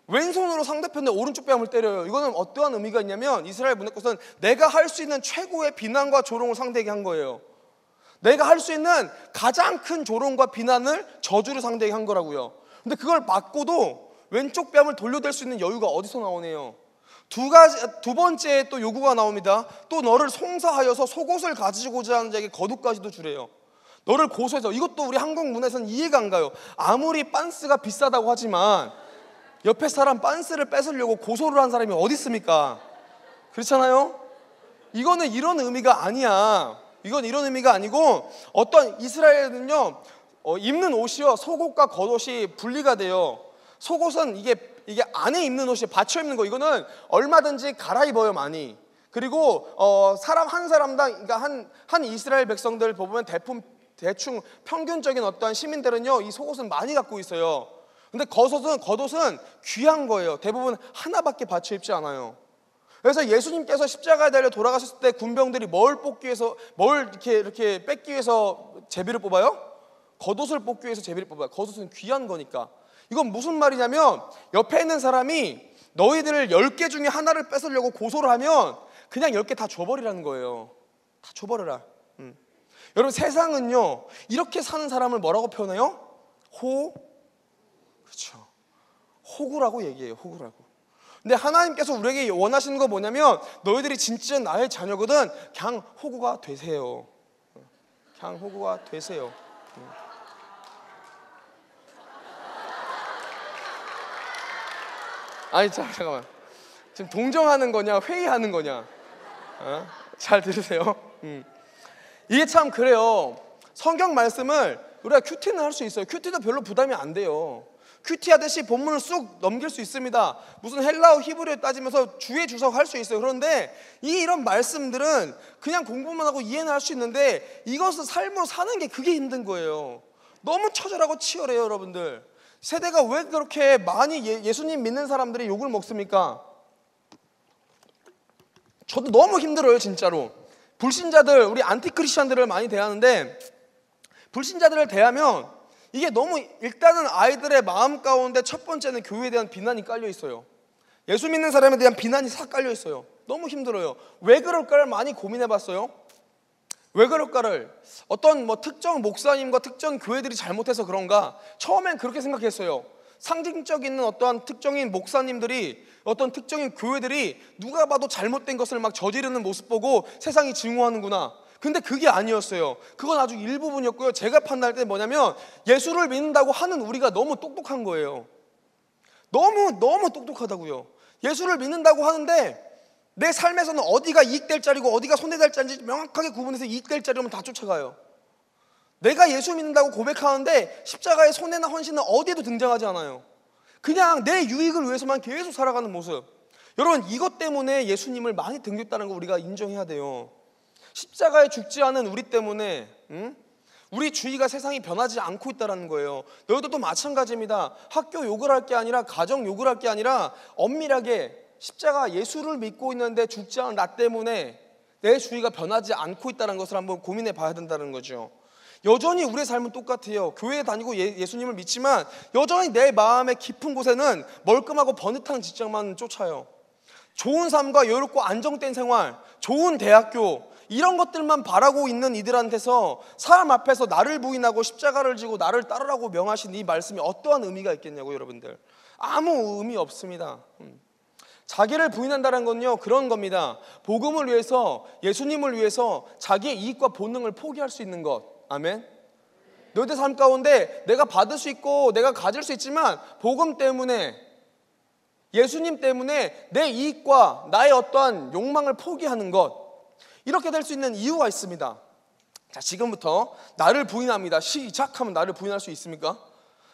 왼손으로 상대편의 오른쪽 뺨을 때려요. 이거는 어떠한 의미가 있냐면 이스라엘 문화권에서는 내가 할 수 있는 최고의 비난과 조롱을 상대에게 한 거예요. 내가 할 수 있는 가장 큰 조롱과 비난을, 저주를 상대에게 한 거라고요. 근데 그걸 맞고도 왼쪽 뺨을 돌려댈 수 있는 여유가 어디서 나오네요. 두 번째 또 요구가 나옵니다. 또 너를 송사하여서 속옷을 가지고자 하는 자에게 겉옷까지도 주래요. 너를 고소해서. 이것도 우리 한국 문화에서는 이해가 안 가요. 아무리 빤스가 비싸다고 하지만 옆에 사람 빤스를 뺏으려고 고소를 한 사람이 어디 있습니까? 그렇잖아요? 이거는 이런 의미가 아니야. 이건 이런 의미가 아니고, 어떤 이스라엘은요 입는 옷이요 속옷과 겉옷이 분리가 돼요. 속옷은 이게 안에 입는 옷이 받쳐 입는 거, 이거는 얼마든지 갈아입어요 많이. 그리고 사람 한 사람당, 그러니까 한 이스라엘 백성들 보면 대충 평균적인 어떠한 시민들은요 이 속옷은 많이 갖고 있어요. 근데 겉옷은 귀한 거예요. 대부분 하나밖에 받쳐 입지 않아요. 그래서 예수님께서 십자가에 달려 돌아가셨을 때 군병들이 뭘 이렇게 뺏기 위해서 제비를 뽑아요? 겉옷을 뽑기 위해서 제비를 뽑아요. 겉옷은 귀한 거니까. 이건 무슨 말이냐면 옆에 있는 사람이 너희들을 10개 중에 하나를 뺏으려고 고소를 하면 그냥 10개 다 줘버리라는 거예요. 다 줘버려라. 여러분, 세상은요 이렇게 사는 사람을 뭐라고 표현해요? 그렇죠. 호구라고 얘기해요. 호구라고. 근데 하나님께서 우리에게 원하시는 거 뭐냐면 너희들이 진짜 나의 자녀거든. 그냥 호구가 되세요. 그냥 호구가 되세요. 아니 잠깐만. 지금 동정하는 거냐 회의하는 거냐? 잘 들으세요. 이게 참 그래요. 성경 말씀을 우리가 큐티는 할 수 있어요. 큐티도 별로 부담이 안 돼요. 큐티 하듯이 본문을 쑥 넘길 수 있습니다. 무슨 헬라어 히브리어 따지면서 주의 주석 할 수 있어요. 그런데 이런 말씀들은 그냥 공부만 하고 이해는 할 수 있는데 이것을 삶으로 사는 게 그게 힘든 거예요. 너무 처절하고 치열해요. 여러분들, 세대가 왜 그렇게 많이 예수님 믿는 사람들이 욕을 먹습니까? 저도 너무 힘들어요 진짜로. 불신자들, 우리 안티크리스천들을 많이 대하는데 불신자들을 대하면 이게 너무, 일단은 아이들의 마음 가운데 첫 번째는 교회에 대한 비난이 깔려 있어요. 예수 믿는 사람에 대한 비난이 싹 깔려 있어요. 너무 힘들어요. 왜 그럴까를 많이 고민해 봤어요. 왜 그럴까를. 어떤 특정 목사님과 특정 교회들이 잘못해서 그런가? 처음엔 그렇게 생각했어요. 상징적 있는 어떠한 특정인 목사님들이, 어떤 특정인 교회들이 누가 봐도 잘못된 것을 막 저지르는 모습 보고 세상이 증오하는구나. 근데 그게 아니었어요. 그건 아주 일부분이었고요. 제가 판단할 때 뭐냐면 예수를 믿는다고 하는 우리가 너무 똑똑한 거예요. 너무 똑똑하다고요. 예수를 믿는다고 하는데 내 삶에서는 어디가 이익될 자리고 어디가 손해될 자리인지 명확하게 구분해서 이익될 자리면 다 쫓아가요. 내가 예수 믿는다고 고백하는데 십자가의 손해나 헌신은 어디에도 등장하지 않아요. 그냥 내 유익을 위해서만 계속 살아가는 모습. 여러분, 이것 때문에 예수님을 많이 등겼다는 거 우리가 인정해야 돼요. 십자가에 죽지 않은 우리 때문에 우리 주위가 세상이 변하지 않고 있다는 거예요. 너희들도 마찬가지입니다. 학교 욕을 할 게 아니라, 가정 욕을 할 게 아니라 엄밀하게 십자가 예수를 믿고 있는데 죽지 않은 나 때문에 내 주위가 변하지 않고 있다는 것을 한번 고민해 봐야 된다는 거죠. 여전히 우리의 삶은 똑같아요. 교회에 다니고 예수님을 믿지만 여전히 내 마음의 깊은 곳에는 멀끔하고 번듯한 직장만 쫓아요. 좋은 삶과 여유롭고 안정된 생활, 좋은 대학교, 이런 것들만 바라고 있는 이들한테서 사람 앞에서 나를 부인하고 십자가를 지고 나를 따르라고 명하신 이 말씀이 어떠한 의미가 있겠냐고. 여러분들, 아무 의미 없습니다. 자기를 부인한다는 건요 그런 겁니다. 복음을 위해서, 예수님을 위해서 자기의 이익과 본능을 포기할 수 있는 것. 아멘. 너희들 삶 가운데 내가 받을 수 있고 내가 가질 수 있지만 복음 때문에, 예수님 때문에 내 이익과 나의 어떠한 욕망을 포기하는 것, 이렇게 될 수 있는 이유가 있습니다. 자, 지금부터 나를 부인합니다. 시작하면 나를 부인할 수 있습니까?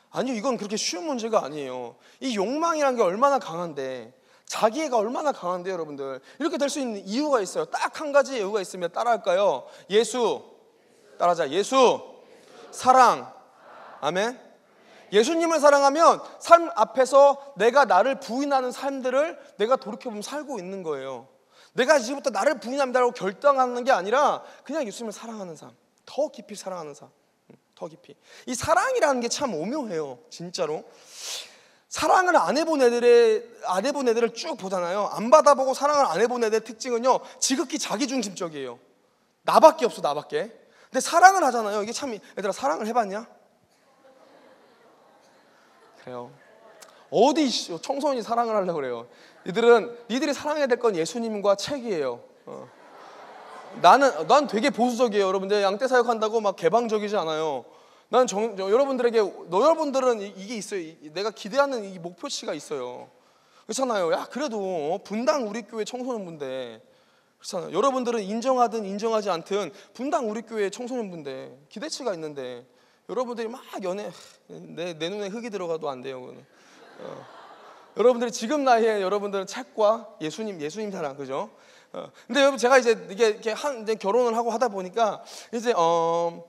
아니요, 이건 그렇게 쉬운 문제가 아니에요. 이 욕망이라는 게 얼마나 강한데, 자기애가 얼마나 강한데 여러분들, 이렇게 될 수 있는 이유가 있어요. 딱 한 가지 이유가 있습니다. 따라할까요? 예수. 따라하자. 예수. 사랑. 아멘. 예수님을 사랑하면 삶 앞에서 내가 나를 부인하는 삶들을 내가 돌이켜보면 살고 있는 거예요. 내가 이제부터 나를 부인합니다라고 결정하는 게 아니라 그냥 예수님을 사랑하는 삶, 더 깊이 사랑하는 삶, 더 깊이. 이 사랑이라는 게 참 오묘해요. 진짜로 사랑을 안 해본 애들을 쭉 보잖아요. 안 받아보고 사랑을 안 해본 애들의 특징은요, 지극히 자기중심적이에요. 나밖에 없어, 나밖에. 근데 사랑을 하잖아요. 이게 참, 얘들아 사랑을 해봤냐? 그래요. 어디 청소년이 사랑을 하려고 그래요. 니들이 사랑해야 될 건 예수님과 책이에요. 난 되게 보수적이에요. 여러분들 양떼 사역한다고 막 개방적이지 않아요. 난 여러분들은 이게 있어요. 내가 기대하는 이 목표치가 있어요. 그렇잖아요. 야, 그래도 분당 우리 교회 청소년분들, 그렇잖아요. 여러분들은 인정하든 인정하지 않든 분당 우리 교회 청소년분들 기대치가 있는데 여러분들이 막 내 눈에 흙이 들어가도 안 돼요. 그거는. 여러분들이 지금 나이에 여러분들은 책과 예수님 사랑, 그죠? 근데 여러분 제가 이제 이제 결혼을 하고 하다 보니까 이제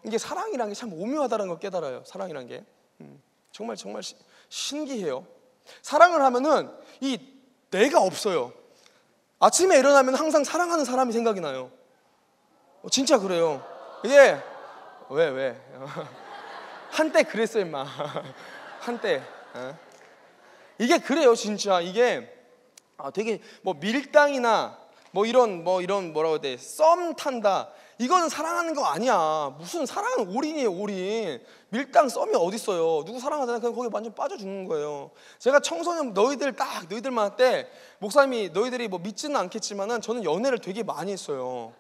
이게 사랑이란 게 참 오묘하다는 걸 깨달아요. 사랑이란 게 정말 신기해요. 사랑을 하면은 이 내가 없어요. 아침에 일어나면 항상 사랑하는 사람이 생각이 나요. 진짜 그래요. 예. 왜? 한때 그랬어요, 임마. 한때. 이게 그래요, 진짜. 이게 되게 뭐 밀당이나 뭐 이런 뭐라고 해야 돼? 썸 탄다. 이거는 사랑하는 거 아니야. 무슨 사랑은 올인이에요, 올인. 밀당 썸이 어디 있어요? 누구 사랑하잖아요. 그냥 거기 완전 빠져 죽는 거예요. 제가 청소년 너희들만 할 때 목사님이 너희들이 뭐 믿지는 않겠지만은 저는 연애를 되게 많이 했어요.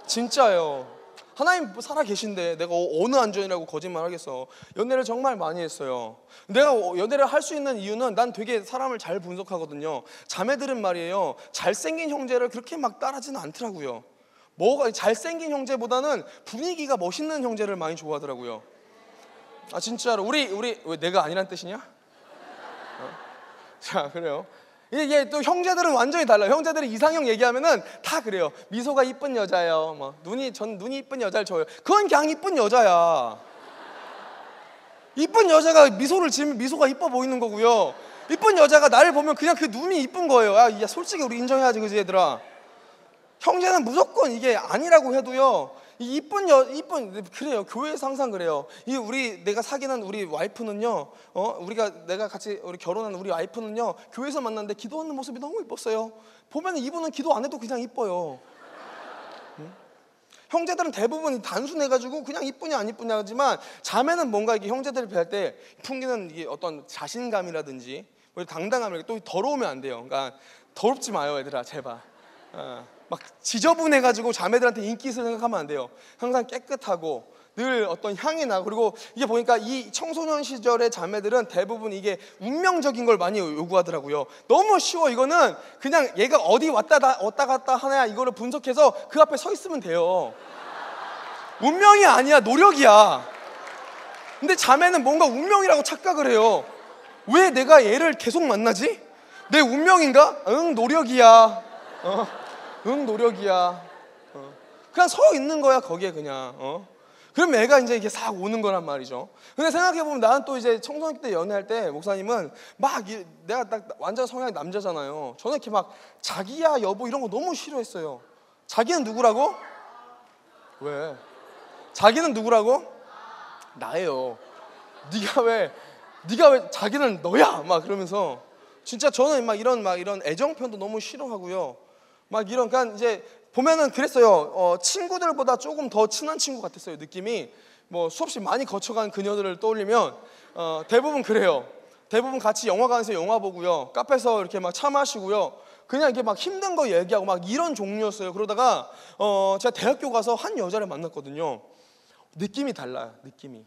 진짜요. 하나님 살아 계신데 내가 어느 안전이라고 거짓말 하겠어. 연애를 정말 많이 했어요. 내가 연애를 할 수 있는 이유는 난 되게 사람을 잘 분석하거든요. 자매들은 말이에요, 잘생긴 형제를 그렇게 막 따라하지는 않더라고요. 뭐가 잘생긴 형제보다는 분위기가 멋있는 형제를 많이 좋아하더라고요. 진짜로. 우리 왜 내가 아니란 뜻이냐? 자, 그래요. 이게 또 형제들은 완전히 달라요. 형제들은 이상형 얘기하면은 다 그래요. 미소가 이쁜 여자예요. 뭐 눈이 이쁜 여자를 좋아해요. 그건 그냥 이쁜 여자야. 이쁜 여자가 미소를 지으면 미소가 이뻐 보이는 거고요. 이쁜 여자가 나를 보면 그냥 그 눈이 이쁜 거예요. 야, 솔직히 우리 인정해야지, 그지 얘들아? 형제는 무조건 이게 아니라고 해도요, 이쁜 그래요. 교회에서 항상 그래요. 내가 사귀는 우리 와이프는요, 내가 같이 우리 결혼한 우리 와이프는요, 교회에서 만났는데 기도하는 모습이 너무 이뻤어요. 보면 이분은 기도 안 해도 그냥 이뻐요. 응? 형제들은 대부분 단순해가지고 그냥 이쁘냐 안 이쁘냐 하지만, 자매는 뭔가 이게 형제들을 대할 때 풍기는 이게 어떤 자신감이라든지 당당함을, 또 더러우면 안 돼요. 그러니까 더럽지 마요, 얘들아, 제발. 막 지저분해가지고 자매들한테 인기 있을 생각하면 안 돼요. 항상 깨끗하고 늘 어떤 향이 나고. 그리고 이게 보니까 이 청소년 시절의 자매들은 대부분 이게 운명적인 걸 많이 요구하더라고요. 너무 쉬워. 이거는 그냥 얘가 어디 왔다 갔다 하냐 이거를 분석해서 그 앞에 서 있으면 돼요. 운명이 아니야, 노력이야. 근데 자매는 뭔가 운명이라고 착각을 해요. 왜 내가 얘를 계속 만나지? 내 운명인가? 응, 노력이야. 응, 노력이야. 그냥 서 있는 거야, 거기에 그냥. 그럼 애가 이제 이렇게 싹 오는 거란 말이죠. 근데 생각해보면 나는 또 이제 청소년 때 연애할 때 목사님은 막 내가 딱 완전 성향이 남자잖아요. 저는 이렇게 막 자기야, 여보 이런 거 너무 싫어했어요. 자기는 누구라고? 왜? 자기는 누구라고? 나예요. 네가 왜 자기는 너야? 막 그러면서 진짜 저는 막 이런 애정편도 너무 싫어하고요. 막 이런, 그러니까 이제 보면은 그랬어요. 친구들보다 조금 더 친한 친구 같았어요. 느낌이 뭐 수없이 많이 거쳐간 그녀들을 떠올리면 대부분 그래요. 대부분 같이 영화관에서 영화 보고요, 카페에서 이렇게 막 차 마시고요, 그냥 이렇게 막 힘든 거 얘기하고 막 이런 종류였어요. 그러다가 제가 대학교 가서 한 여자를 만났거든요. 느낌이 달라요. 느낌이.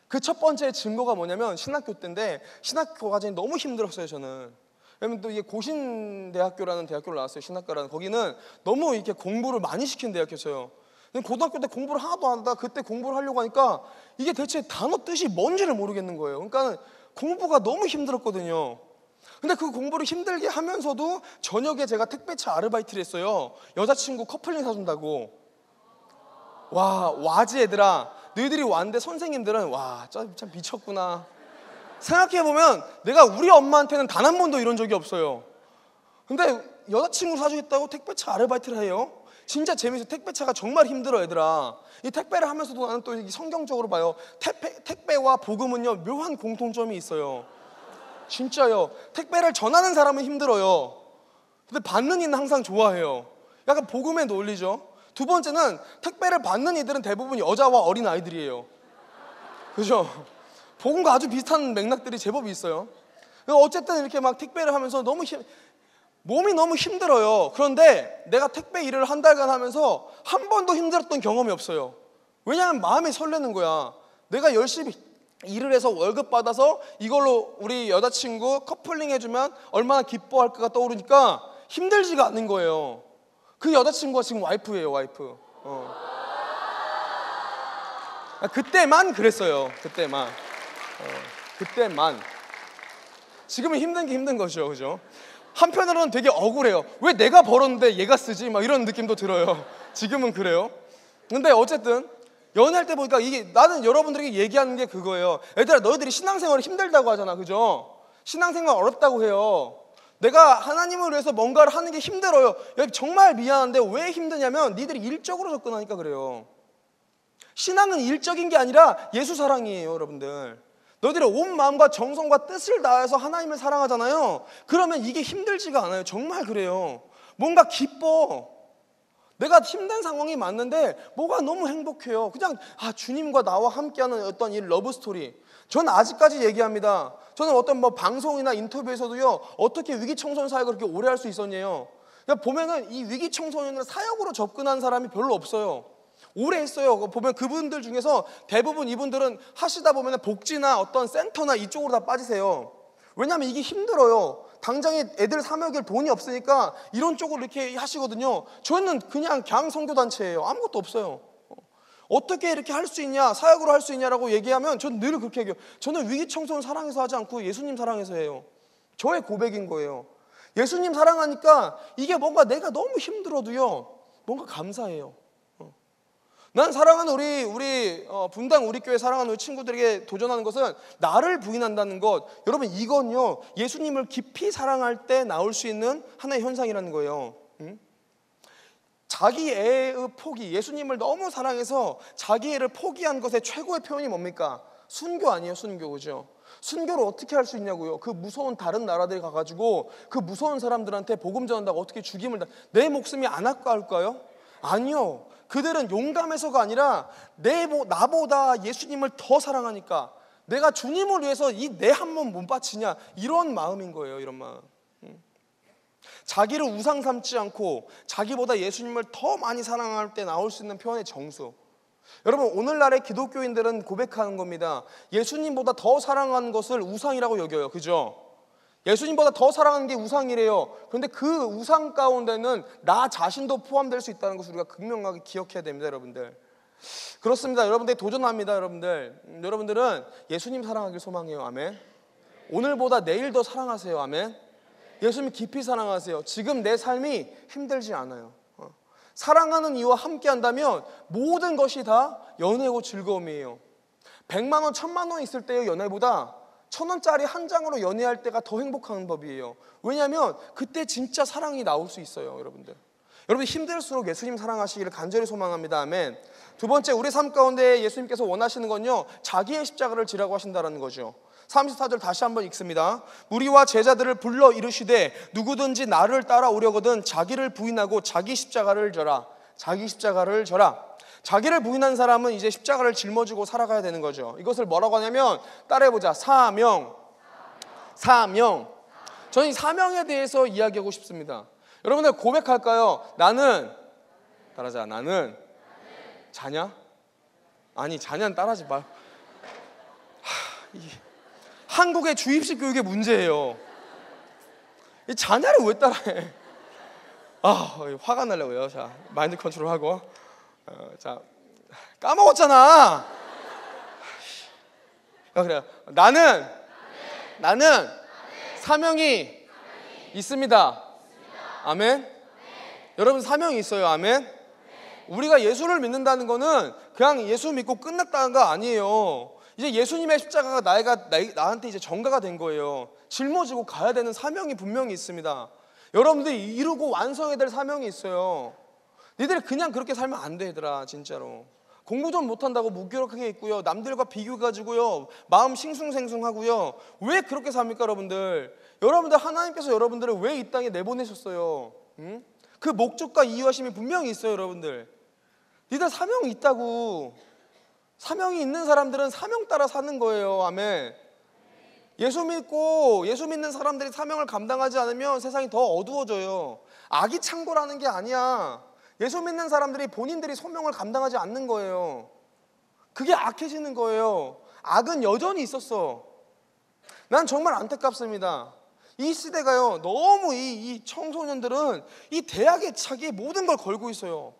그 첫 번째 증거가 뭐냐면 신학교 때인데, 신학교 과정이 너무 힘들었어요, 저는. 왜냐면 또 이게 고신대학교라는 대학교를 나왔어요. 신학과라는. 거기는 너무 이렇게 공부를 많이 시킨 대학교였어요. 고등학교 때 공부를 하나도 안 하다가 그때 공부를 하려고 하니까 이게 대체 단어 뜻이 뭔지를 모르겠는 거예요. 그러니까 공부가 너무 힘들었거든요. 근데 그 공부를 힘들게 하면서도 저녁에 제가 택배차 아르바이트를 했어요. 여자친구 커플링 사준다고. 와지 얘들아. 너희들이 왔는데 선생님들은 참 미쳤구나. 생각해보면 내가 우리 엄마한테는 단 한 번도 이런 적이 없어요. 근데 여자친구 사주겠다고 택배차 아르바이트를 해요. 진짜 재밌어요. 택배차가 정말 힘들어, 얘들아. 이 택배를 하면서도 나는 또 성경적으로 봐요. 택배와 복음은요, 묘한 공통점이 있어요. 진짜요. 택배를 전하는 사람은 힘들어요. 근데 받는 이는 항상 좋아해요. 약간 복음의 논리죠. 두 번째는 택배를 받는 이들은 대부분 여자와 어린 아이들이에요. 그죠? 복음과 아주 비슷한 맥락들이 제법 있어요. 어쨌든 이렇게 막 택배를 하면서 몸이 너무 힘들어요. 그런데 내가 택배 일을 한 달간 하면서 한 번도 힘들었던 경험이 없어요. 왜냐하면 마음이 설레는 거야. 내가 열심히 일을 해서 월급 받아서 이걸로 우리 여자친구 커플링 해주면 얼마나 기뻐할까가 떠오르니까 힘들지가 않는 거예요. 그 여자친구가 지금 와이프예요, 와이프. 그때만 그랬어요. 그때만. 지금은 힘든 게 힘든 거죠, 그죠? 한편으로는 되게 억울해요. 왜 내가 벌었는데 얘가 쓰지? 막 이런 느낌도 들어요. 지금은 그래요. 근데 어쨌든 연애할 때 보니까 이게 나는 여러분들에게 얘기하는 게 그거예요. 얘들아, 너희들이 신앙생활이 힘들다고 하잖아, 그죠? 신앙생활 어렵다고 해요. 내가 하나님을 위해서 뭔가를 하는 게 힘들어요. 정말 미안한데 왜 힘드냐면 니들이 일적으로 접근하니까 그래요. 신앙은 일적인 게 아니라 예수 사랑이에요, 여러분들. 너희들이 온 마음과 정성과 뜻을 다해서 하나님을 사랑하잖아요. 그러면 이게 힘들지가 않아요. 정말 그래요. 뭔가 기뻐. 내가 힘든 상황이 맞는데 뭐가 너무 행복해요. 그냥 주님과 나와 함께하는 어떤 이 러브 스토리. 저는 아직까지 얘기합니다. 저는 어떤 방송이나 인터뷰에서도요, 어떻게 위기 청소년 사역을 그렇게 오래 할 수 있었냐요. 보면은 이 위기 청소년을 사역으로 접근한 사람이 별로 없어요. 오래 했어요. 보면 그분들 중에서 대부분 이분들은 하시다 보면 복지나 어떤 센터나 이쪽으로 다 빠지세요. 왜냐하면 이게 힘들어요. 당장에 애들 사먹일 돈이 없으니까 이런 쪽으로 이렇게 하시거든요. 저는 그냥 선교단체예요. 아무것도 없어요. 어떻게 이렇게 할 수 있냐, 사역으로 할 수 있냐라고 얘기하면 전 늘 그렇게 얘기해요. 저는 위기 청소년 사랑해서 하지 않고 예수님 사랑해서 해요. 저의 고백인 거예요. 예수님 사랑하니까 이게 뭔가 내가 너무 힘들어도요, 뭔가 감사해요. 난 사랑하는 우리 분당 우리 교회 사랑하는 우리 친구들에게 도전하는 것은 나를 부인한다는 것. 여러분, 이건요, 예수님을 깊이 사랑할 때 나올 수 있는 하나의 현상이라는 거예요. 자기 애의 포기, 예수님을 너무 사랑해서 자기 애를 포기한 것의 최고의 표현이 뭡니까? 순교 아니에요, 순교, 그죠? 순교를 어떻게 할 수 있냐고요? 그 무서운 다른 나라들에 가가지고 그 무서운 사람들한테 복음 전한다고 어떻게 죽임을 내 목숨이 안 아까울까요? 아니요. 그들은 용감해서가 아니라 나보다 예수님을 더 사랑하니까 내가 주님을 위해서 이 내 한 몸 못 바치냐, 이런 마음인 거예요. 이런 마음. 자기를 우상 삼지 않고 자기보다 예수님을 더 많이 사랑할 때 나올 수 있는 표현의 정수. 여러분, 오늘날의 기독교인들은 고백하는 겁니다. 예수님보다 더 사랑하는 것을 우상이라고 여겨요. 그죠? 예수님보다 더 사랑하는 게 우상이래요. 그런데 그 우상 가운데는 나 자신도 포함될 수 있다는 것을 우리가 극명하게 기억해야 됩니다, 여러분들. 그렇습니다. 여러분들 도전합니다, 여러분들. 여러분들은 예수님 사랑하길 소망해요. 아멘. 오늘보다 내일 더 사랑하세요. 아멘. 예수님 깊이 사랑하세요. 지금 내 삶이 힘들지 않아요. 사랑하는 이와 함께 한다면 모든 것이 다 연애고 즐거움이에요. 100만 원, 1000만 원 있을 때의 연애보다 1000원짜리 한 장으로 연애할 때가 더 행복한 법이에요. 왜냐하면 그때 진짜 사랑이 나올 수 있어요, 여러분들. 여러분, 힘들수록 예수님 사랑하시기를 간절히 소망합니다. 아멘. 두 번째, 우리 삶 가운데 예수님께서 원하시는 건요, 자기의 십자가를 지라고 하신다는 거죠. 34절 다시 한번 읽습니다. 무리와 제자들을 불러 이르시되 누구든지 나를 따라오려거든 자기를 부인하고 자기 십자가를 져라. 자기 십자가를 져라. 자기를 부인한 사람은 이제 십자가를 짊어지고 살아가야 되는 거죠. 이것을 뭐라고 하냐면, 따라해보자. 사명. 저는 이 사명에 대해서 이야기하고 싶습니다. 여러분들 고백할까요? 나는 따라하자. 나는 자냐? 아니, 자냐는 따라하지 말. 한국의 주입식 교육의 문제예요. 이 자냐를 왜 따라해? 화가 나려고요. 자, 마인드 컨트롤하고. 자, 까먹었잖아. 그래요. 나는 사명이 있습니다. 아멘. 여러분, 사명이 있어요. 아멘. 우리가 예수를 믿는다는 거는 그냥 예수 믿고 끝났다는 거 아니에요. 이제 예수님의 십자가가 나한테 이제 전가가 된 거예요. 짊어지고 가야 되는 사명이 분명히 있습니다. 여러분들이 이루고 완성해야 될 사명이 있어요. 니들이 그냥 그렇게 살면 안 돼, 얘들아. 진짜로. 공부 좀 못한다고 무기력하게 있고요, 남들과 비교해가지고요 마음 싱숭생숭하고요. 왜 그렇게 삽니까, 여러분들? 여러분들, 하나님께서 여러분들을 왜 이 땅에 내보내셨어요? 그 목적과 이유하심이 분명히 있어요, 여러분들. 니들 사명이 있다고. 사명이 있는 사람들은 사명 따라 사는 거예요. 아멘. 예수 믿는 사람들이 사명을 감당하지 않으면 세상이 더 어두워져요. 악이 창궐하는 게 아니야. 예수 믿는 사람들이 본인들이 소명을 감당하지 않는 거예요. 그게 악해지는 거예요. 악은 여전히 있었어. 난 정말 안타깝습니다. 이 시대가요, 너무 이 청소년들은 이 대학에 자기의 모든 걸 걸고 있어요.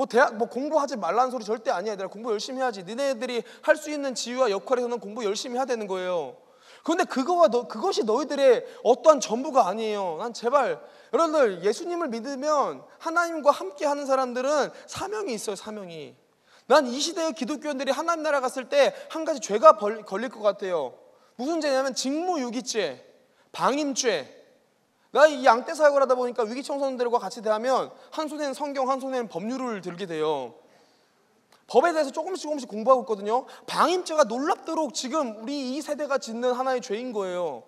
대학 공부하지 말라는 소리 절대 아니야. 얘들아, 공부 열심히 해야지. 니네들이 할 수 있는 지위와 역할에서는 공부 열심히 해야 되는 거예요. 그런데 그것이 너희들의 어떠한 전부가 아니에요. 난 제발 여러분들 예수님을 믿으면 하나님과 함께 하는 사람들은 사명이 있어요. 사명이. 난 이 시대의 기독교인들이 하나님 나라 갔을 때 한 가지 죄가 걸릴 것 같아요. 무슨 죄냐면 직무유기죄, 방임죄. 나 이 양떼 사역을 하다 보니까 위기 청소년들과 같이 대하면 한 손에는 성경, 한 손에는 법률을 들게 돼요. 법에 대해서 조금씩 공부하고 있거든요. 방임죄가 놀랍도록 지금 우리 이 세대가 짓는 하나의 죄인 거예요.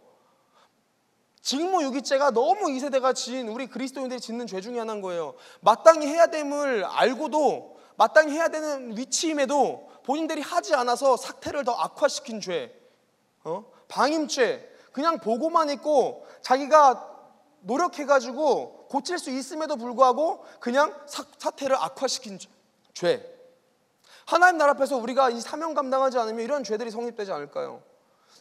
직무유기죄가 너무 이 세대가 지은 우리 그리스도인들이 짓는 죄 중에 하나인 거예요. 마땅히 해야 됨을 알고도 마땅히 해야 되는 위치임에도 본인들이 하지 않아서 사태를 더 악화시킨 죄. 방임죄. 그냥 보고만 있고 자기가 노력해가지고 고칠 수 있음에도 불구하고 그냥 사태를 악화시킨 죄. 하나님 나라 앞에서 우리가 이 사명 감당하지 않으면 이런 죄들이 성립되지 않을까요?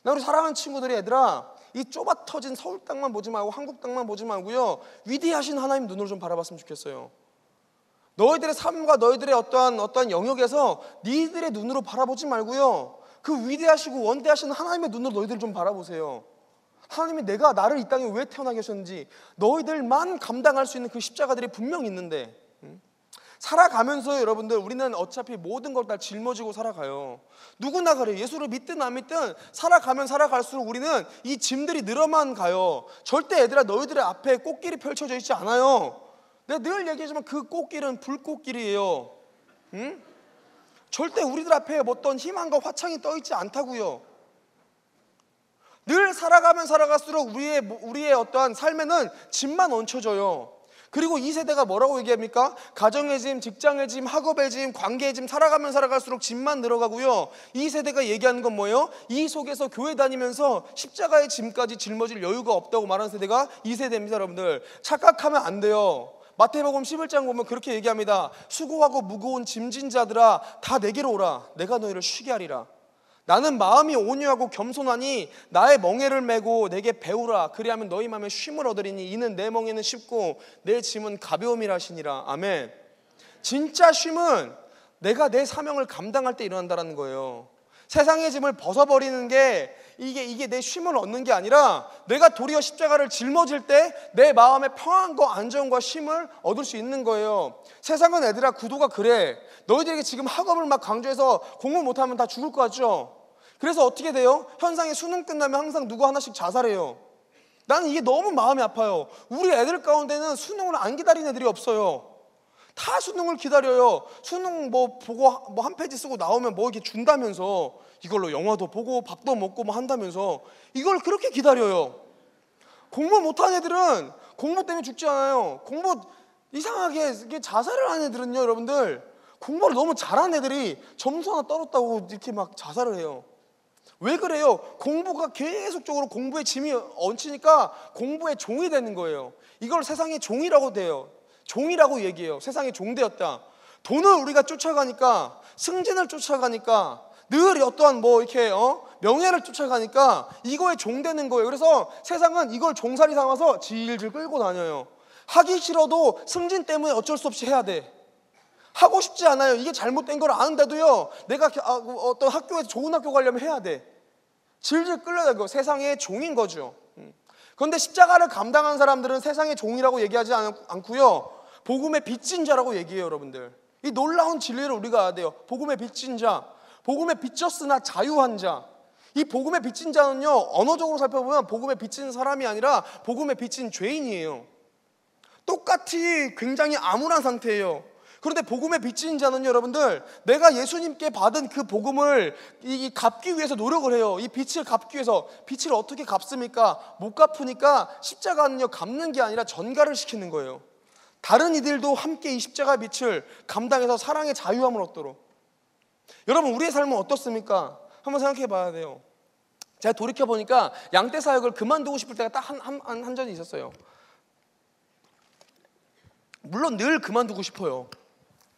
나 우리 사랑하는 친구들이 얘들아 이 좁아 터진 서울 땅만 보지 말고 한국 땅만 보지 말고요 위대하신 하나님 눈으로 좀 바라봤으면 좋겠어요. 너희들의 삶과 너희들의 어떠한 영역에서 니들의 눈으로 바라보지 말고요 그 위대하시고 원대하신 하나님의 눈으로 너희들 좀 바라보세요. 하나님이 내가 나를 이 땅에 왜 태어나게 하셨는지 너희들만 감당할 수 있는 그 십자가들이 분명히 있는데 살아가면서 여러분들 우리는 어차피 모든 걸 다 짊어지고 살아가요. 누구나 그래요. 예수를 믿든 안 믿든 살아가면 살아갈수록 우리는 이 짐들이 늘어만 가요. 절대 얘들아 너희들의 앞에 꽃길이 펼쳐져 있지 않아요. 내가 늘 얘기하지만 그 꽃길은 불꽃길이에요. 절대 우리들 앞에 어떤 희망과 화창이 떠 있지 않다고요. 늘 살아가면 살아갈수록 우리의 어떠한 삶에는 짐만 얹혀져요. 그리고 이 세대가 뭐라고 얘기합니까? 가정의 짐, 직장의 짐, 학업의 짐, 관계의 짐 살아가면 살아갈수록 짐만 늘어가고요. 이 세대가 얘기하는 건 뭐예요? 이 속에서 교회 다니면서 십자가의 짐까지 짊어질 여유가 없다고 말하는 세대가 이 세대입니다. 여러분들 착각하면 안 돼요. 마태복음 11장 보면 그렇게 얘기합니다. 수고하고 무거운 짐진 자들아 다 내게로 오라. 내가 너희를 쉬게 하리라. 나는 마음이 온유하고 겸손하니 나의 멍에를 메고 내게 배우라. 그리하면 너희 마음에 쉼을 얻으리니 이는 내 멍에는 쉽고 내 짐은 가벼움이라 하시니라. 아멘. 진짜 쉼은 내가 내 사명을 감당할 때 일어난다는 거예요. 세상의 짐을 벗어버리는 게 이게 내 쉼을 얻는 게 아니라 내가 도리어 십자가를 짊어질 때 내 마음의 평안과 안정과 쉼을 얻을 수 있는 거예요. 세상은 애들아 구도가 그래. 너희들에게 지금 학업을 막 강조해서 공부 못하면 다 죽을 것 같죠? 그래서 어떻게 돼요? 현상이 수능 끝나면 항상 누구 하나씩 자살해요. 나는 이게 너무 마음이 아파요. 우리 애들 가운데는 수능을 안 기다리는 애들이 없어요. 다 수능을 기다려요. 수능 보고 한 페이지 쓰고 나오면 이렇게 준다면서 이걸로 영화도 보고 밥도 먹고 한다면서 이걸 그렇게 기다려요. 공부 못하는 애들은 공부 때문에 죽지 않아요. 공부 이상하게 자살을 하는 애들은요 여러분들 공부를 너무 잘하는 애들이 점수 하나 떨었다고 이렇게 막 자살을 해요. 왜 그래요? 공부가 계속적으로 공부에 짐이 얹히니까 공부의 종이 되는 거예요. 이걸 세상의 종이라고 돼요. 종이라고 얘기해요. 세상의 종되었다. 돈을 우리가 쫓아가니까 승진을 쫓아가니까 늘 어떠한 명예를 쫓아가니까 이거에 종되는 거예요. 그래서 세상은 이걸 종살이 삼아서 질질 끌고 다녀요. 하기 싫어도 승진 때문에 어쩔 수 없이 해야 돼. 하고 싶지 않아요. 이게 잘못된 걸 아는데도요 내가 어떤 학교에서 좋은 학교 가려면 해야 돼. 질질 끌려다니고 세상의 종인 거죠. 그런데 십자가를 감당한 사람들은 세상의 종이라고 얘기하지 않고요 복음의 빚진 자라고 얘기해요. 여러분들 이 놀라운 진리를 우리가 알아야 돼요. 복음의 빚진 자, 복음의 빚졌으나 자유한 자. 이 복음의 빚진 자는요 언어적으로 살펴보면 복음의 빚진 사람이 아니라 복음의 빚진 죄인이에요. 똑같이 굉장히 암울한 상태예요. 그런데 복음의 빚진 자는 여러분들 내가 예수님께 받은 그 복음을 갚기 위해서 노력을 해요. 이 빚을 갚기 위해서. 빚을 어떻게 갚습니까? 못 갚으니까 십자가는요 갚는 게 아니라 전가를 시키는 거예요. 다른 이들도 함께 이 십자가의 빚을 감당해서 사랑의 자유함을 얻도록. 여러분 우리의 삶은 어떻습니까? 한번 생각해 봐야 돼요. 제가 돌이켜보니까 양떼 사역을 그만두고 싶을 때가 딱 한 전이 있었어요. 물론 늘 그만두고 싶어요.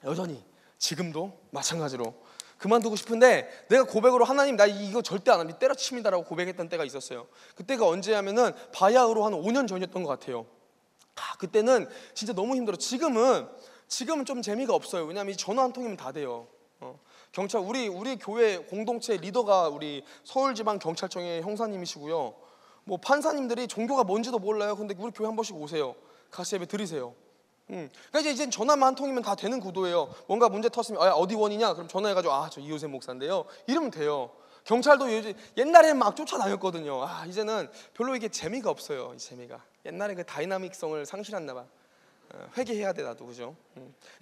여전히 지금도 마찬가지로 그만두고 싶은데 내가 고백으로 하나님 나 이거 절대 안 합니다. 때려칩니다라고 고백했던 때가 있었어요. 그때가 언제냐면은 바야흐로 한 5년 전이었던 것 같아요. 그때는 진짜 너무 힘들어. 지금은 좀 재미가 없어요. 왜냐하면 이 전화 한 통이면 다 돼요. 경찰 우리 교회 공동체 리더가 우리 서울지방경찰청의 형사님이시고요. 뭐 판사님들이 종교가 뭔지도 몰라요. 근데 우리 교회 한 번씩 오세요. 같이 예배 드리세요. 그러니까 이제 전화만 한 통이면 다 되는 구도예요. 뭔가 문제 터지면 어디 원이냐? 그럼 전화해가지고 저 이호세 목사인데요. 이러면 돼요. 경찰도 옛날에 막 쫓아다녔거든요. 이제는 별로 이게 재미가 없어요. 이 재미가 옛날에 그 다이나믹성을 상실했나 봐. 회개해야 돼 나도, 그죠?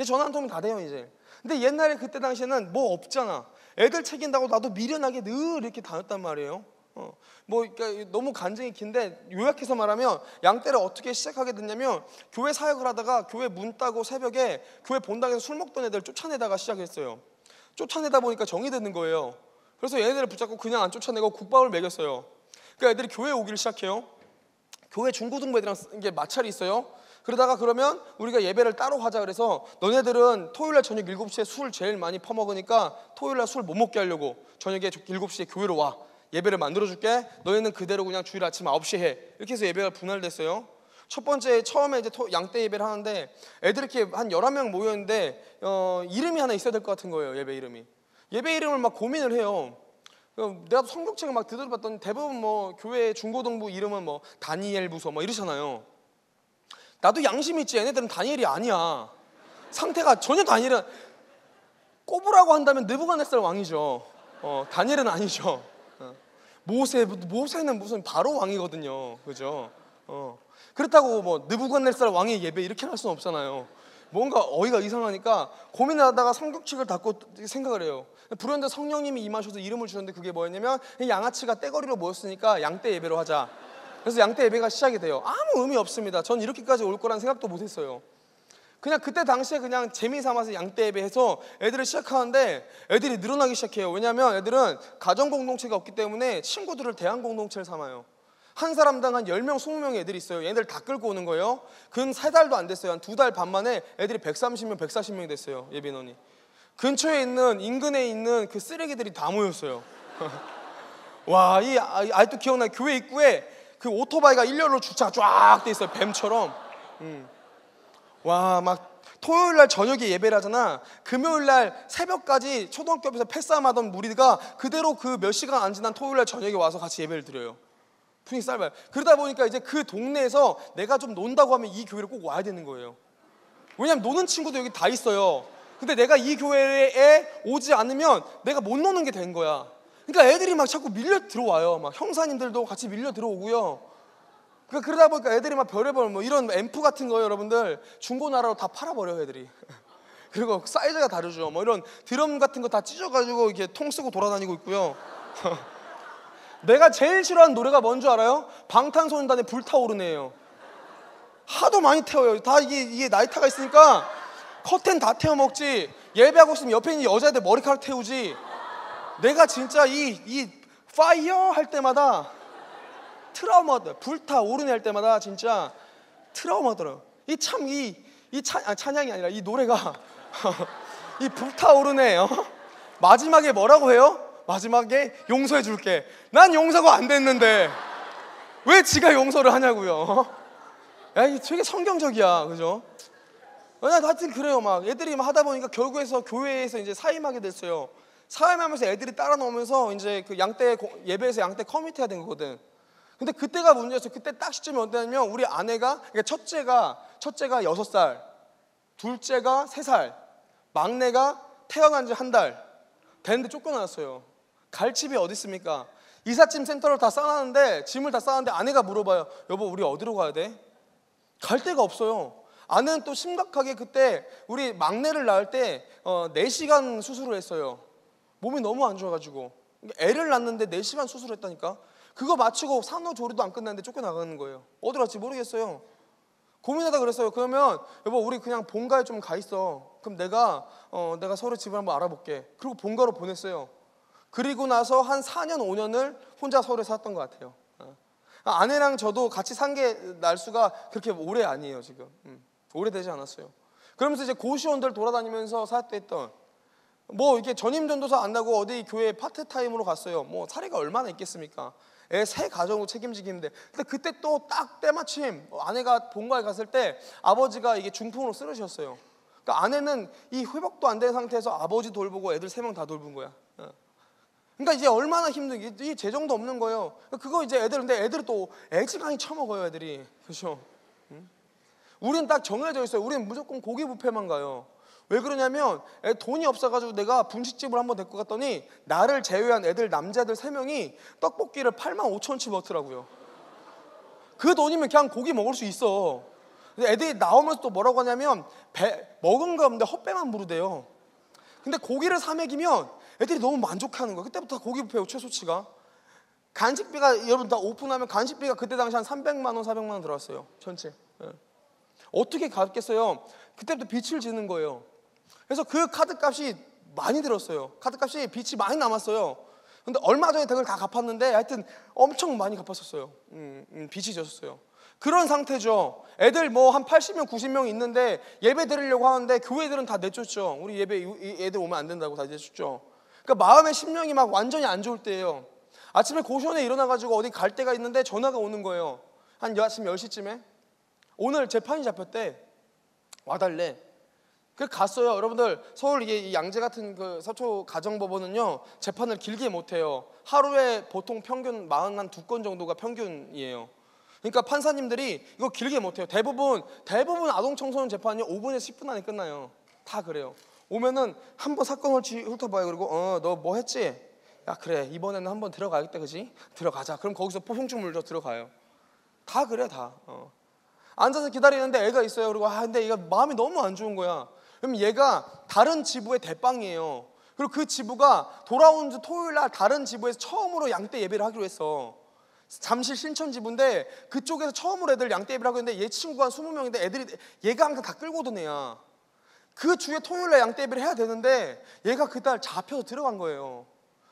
전화 한 통이면 다 돼요 이제. 근데 옛날에 그때 당시에는 뭐 없잖아. 애들 책임다고 나도 미련하게 늘 이렇게 다녔단 말이에요. 그러니까 너무 간증이 긴데 요약해서 말하면 양떼를 어떻게 시작하게 됐냐면, 교회 사역을 하다가 교회 문 따고 새벽에 교회 본당에서 술 먹던 애들 쫓아내다가 시작했어요. 쫓아내다 보니까 정이 드는 거예요. 그래서 얘네들을 붙잡고 그냥 안 쫓아내고 국밥을 먹였어요. 그러니까 애들이 교회에 오기를 시작해요. 교회 중고등부 애들이랑 이게 마찰이 있어요. 그러면 우리가 예배를 따로 하자 그래서, 너네들은 토요일날 저녁 7시에 술 제일 많이 퍼먹으니까 토요일날 술 못 먹게 하려고 저녁에 7시에 교회로 와. 예배를 만들어줄게. 너희는 그대로 그냥 주일 아침 9시에 해. 이렇게 해서 예배가 분할됐어요. 첫 번째 처음에 이제 양떼 예배를 하는데 애들이 이렇게 한 11명 모였는데 이름이 하나 있어야 될 것 같은 거예요. 예배 이름이. 예배 이름을 막 고민을 해요. 내가 성경책을 막 들여다봤더니 대부분 뭐 교회 중고등부 이름은 뭐 다니엘 부서 뭐 이러잖아요. 나도 양심이 있지. 얘네들은 다니엘이 아니야. 상태가 전혀 다니엘은, 꼽으라고 한다면 느부갓네살 왕이죠. 다니엘은 아니죠. 모세는 무슨 바로 왕이거든요, 그죠? 그렇다고 뭐 느부갓네살 왕의 예배 이렇게 할 수는 없잖아요. 뭔가 어이가 이상하니까 고민을 하다가 성경책을 닫고 생각을 해요. 불현대 성령님이 임하셔서 이름을 주셨는데 그게 뭐였냐면, 양아치가 떼거리로 모였으니까 양떼 예배로 하자. 그래서 양떼 예배가 시작이 돼요. 아무 의미 없습니다. 전 이렇게까지 올 거란 생각도 못했어요. 그냥 그때 당시에 그냥 재미 삼아서 양떼 예배해서 애들을 시작하는데 애들이 늘어나기 시작해요. 왜냐하면 애들은 가정 공동체가 없기 때문에 친구들을 대한 공동체를 삼아요. 한 사람당 한 10명, 20명의 애들이 있어요. 얘네들 다 끌고 오는 거예요. 근 3달도 안 됐어요. 한 2달 반 만에 애들이 130명, 140명이 됐어요. 예배인원이. 근처에 있는, 인근에 있는 그 쓰레기들이 다 모였어요. 와, 아직도 기억나요. 교회 입구에 그 오토바이가 일렬로 주차가 쫙 돼 있어요. 뱀처럼. 와, 막 토요일날 저녁에 예배를 하잖아. 금요일날 새벽까지 초등학교 앞에서 패싸움하던 무리가 그대로 그 몇 시간 안 지난 토요일날 저녁에 와서 같이 예배를 드려요. 분위기 짧아요. 그러다 보니까 이제 그 동네에서 내가 좀 논다고 하면 이 교회를 꼭 와야 되는 거예요. 왜냐면 노는 친구도 여기 다 있어요. 근데 내가 이 교회에 오지 않으면 내가 못 노는 게 된 거야. 그러니까 애들이 막 자꾸 밀려 들어와요. 막 형사님들도 같이 밀려 들어오고요. 그러다 보니까 애들이 막 별의별 뭐 이런 앰프 같은 거요, 여러분들 중고나라로 다 팔아버려요, 애들이. 그리고 사이즈가 다르죠. 뭐 이런 드럼 같은 거 다 찢어가지고 이렇게 통 쓰고 돌아다니고 있고요. 내가 제일 싫어하는 노래가 뭔 줄 알아요? 방탄소년단의 불타오르네요. 하도 많이 태워요. 다 이게 나이타가 있으니까 커튼 다 태워 먹지. 예배하고 있으면 옆에 있는 여자애들 머리카락 태우지. 내가 진짜 이 파이어 할 때마다 트라우마다, 불타오르네 할 때마다 진짜 트라우마더라고요. 찬양이 아니라 이 노래가 이 불타오르네. 마지막에 뭐라고 해요? 마지막에 용서해 줄게. 난 용서가 안 됐는데 왜 지가 용서를 하냐고요. 야, 이게 되게 성경적이야, 그죠? 하여튼 그래요. 막 애들이 막 하다 보니까 결국에서 교회에서 이제 사임하게 됐어요. 사임하면서 애들이 따라 나오면서 이제 그 양떼 예배에서 양떼 커뮤니티 해야 된 거거든. 근데 그때가 문제였어요. 그때 딱 시점이 어땠냐면, 우리 아내가, 그러니까 첫째가 6살, 둘째가 3살, 막내가 태어난 지 1달 됐는데 쫓겨났어요. 갈 집이 어디 있습니까? 이삿짐 센터를 다 쌓았는데, 짐을 다 쌓았는데 아내가 물어봐요. 여보, 우리 어디로 가야 돼? 갈 데가 없어요. 아내는 또 심각하게 그때 우리 막내를 낳을 때 4시간 수술을 했어요. 몸이 너무 안 좋아가지고. 애를 낳는데 4시간 수술을 했다니까. 그거 마치고 산후조리도 안 끝났는데 쫓겨나가는 거예요. 어디로 갈지 모르겠어요. 고민하다 그랬어요. 그러면 여보, 우리 그냥 본가에 좀 가 있어. 그럼 내가 서울에 집을 한번 알아볼게. 그리고 본가로 보냈어요. 그리고 나서 한 4년 5년을 혼자 서울에 살았던 것 같아요. 아내랑 저도 같이 산 게 날수가 그렇게 오래 아니에요. 지금 오래되지 않았어요. 그러면서 이제 고시원들 돌아다니면서 사역했던, 뭐 이렇게 전임 전도사 안 나고 어디 교회 파트타임으로 갔어요. 뭐 사례가 얼마나 있겠습니까? 애 새 가정을 책임지기 힘든데. 근데 그때 또 딱 때마침 아내가 본가에 갔을 때 아버지가 이게 중풍으로 쓰러졌어요. 그러니까 아내는 이 회복도 안 된 상태에서 아버지 돌보고 애들 3명 다 돌본 거야. 그러니까 이제 얼마나 힘든, 이 재정도 없는 거예요. 그거 이제 근데 애들이 또 애지간히 처먹어요, 애들이. 그렇죠? 우리는 딱 정해져 있어요. 우리는 무조건 고기 뷔페만 가요. 왜 그러냐면 돈이 없어가지고 내가 분식집을 한번 데리고 갔더니 나를 제외한 애들 남자들 3명이 떡볶이를 85,000원치 먹더라고요. 그 돈이면 그냥 고기 먹을 수 있어. 근데 애들이 나오면서 또 뭐라고 하냐면 먹은 거 없는데 헛배만 부르대요. 근데 고기를 사 먹이면 애들이 너무 만족하는 거야. 그때부터 고기 뷔페요, 최소치가. 간식비가 여러분 다 오픈하면 간식비가 그때 당시 한 300만 원, 400만 원 들어왔어요, 전체. 어떻게 갚겠어요? 그때부터 빚을 지는 거예요. 그래서 그 카드 값이 많이 들었어요. 카드 값이 빚이 많이 남았어요. 근데 얼마 전에 그걸 다 갚았는데 하여튼 엄청 많이 갚았었어요. 빚이 졌었어요. 그런 상태죠. 애들 뭐 한 80명, 90명 있는데 예배 드리려고 하는데 교회들은 다 내쫓죠. 우리 예배 애들 오면 안 된다고 다 내쫓죠. 그러니까 마음의 심령이 막 완전히 안 좋을 때예요. 아침에 고시원에 일어나가지고 어디 갈 데가 있는데 전화가 오는 거예요. 한 아침 10시쯤에 오늘 재판이 잡혔대. 와달래. 그래서 갔어요. 여러분들 서울 이게 양재 같은 그 서초 가정법원은요 재판을 길게 못해요. 하루에 보통 평균 42건 정도가 평균이에요. 그러니까 판사님들이 이거 길게 못해요. 대부분 아동 청소년 재판이 5분에서 10분 안에 끝나요. 다 그래요. 오면은 한번 사건을 훑어봐요. 그리고 너 뭐 했지? 야 그래 이번에는 한번 들어가야겠다, 그지? 들어가자. 그럼 거기서 포용증 물려 들어가요. 다 그래 다. 앉아서 기다리는데 애가 있어요. 그리고 근데 얘가 마음이 너무 안 좋은 거야. 그럼 얘가 다른 지부의 대빵이에요. 그리고 그 지부가 돌아온 주 토요일 날 다른 지부에서 처음으로 양떼 예배를 하기로 했어. 잠실 신천 지부인데 그쪽에서 처음으로 애들 양떼 예배를 하고 있는데 얘 친구가 20명인데 애들이 얘가 항상 다 끌고 오던 애야. 그 주에 토요일 날 양떼 예배를 해야 되는데 얘가 그날 잡혀서 들어간 거예요.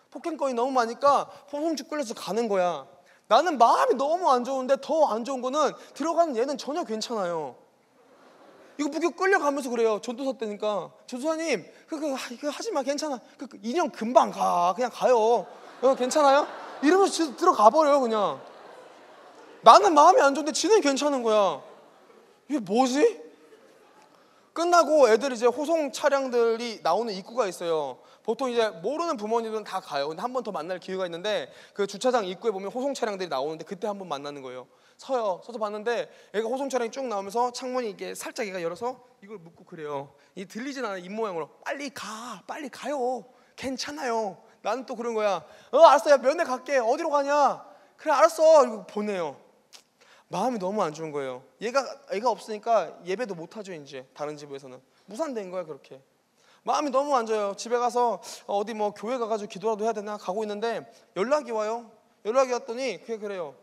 폭행건이 너무 많으니까 포용증 끌려서 가는 거야. 나는 마음이 너무 안 좋은데 더 안 좋은 거는 들어가는 얘는 전혀 괜찮아요. 이거 무기 끌려가면서 그래요. 전도사 때니까 전도사님 그거 하지 마, 괜찮아. 그 인형 금방 가, 그냥 가요. 괜찮아요? 이러면서 들어가 버려요 그냥. 나는 마음이 안 좋은데 지는 괜찮은 거야. 이게 뭐지? 끝나고 애들 이제 호송 차량들이 나오는 입구가 있어요. 보통 이제 모르는 부모님들은 다 가요. 근데 한 번 더 만날 기회가 있는데 그 주차장 입구에 보면 호송 차량들이 나오는데 그때 한 번 만나는 거예요. 서서 봤는데 애가 호송 차량이 쭉 나오면서 창문이 이게 살짝 얘가 열어서 이걸 묻고 그래요. 이 들리진 않아 입 모양으로. 빨리 가요. 괜찮아요. 나는 또 그런 거야. 알았어, 야 면회 갈게. 어디로 가냐? 그래 알았어. 이거 보내요. 마음이 너무 안 좋은 거예요. 애가 없으니까 예배도 못 하죠. 이제 다른 집에서는 무산된 거야 그렇게. 마음이 너무 안 좋아요. 집에 가서 어디 뭐 교회 가가지고 기도라도 해야 되나 가고 있는데 연락이 와요. 연락이 왔더니 그래요.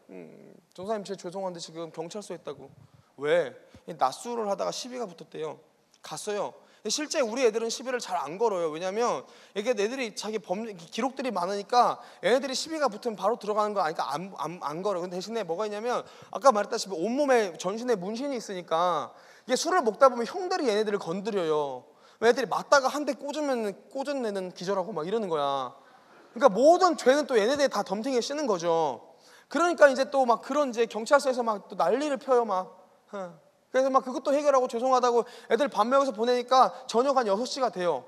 전사님 제 죄송한데 지금 경찰서에 있다고. 왜? 낮술을 하다가 시비가 붙었대요. 갔어요. 실제 우리 애들은 시비를 잘 안 걸어요. 왜냐하면 이게 애들이 자기 기록들이 많으니까 애들이 시비가 붙으면 바로 들어가는 거 아니까 안 걸어. 근데 대신에 뭐가 있냐면 아까 말했다시피 온몸에 전신에 문신이 있으니까 이게 술을 먹다 보면 형들이 얘네들을 건드려요. 애들이 맞다가 한 대 꽂은 애는 기절하고 막 이러는 거야. 그러니까 모든 죄는 또 얘네들이 다 덤탱이에 씌는 거죠. 그러니까 이제 또 막 그런 이제 경찰서에서 막 또 난리를 펴요 막. 그래서 막 그것도 해결하고 죄송하다고 애들 밥 먹여서 보내니까 저녁 한 6시가 돼요.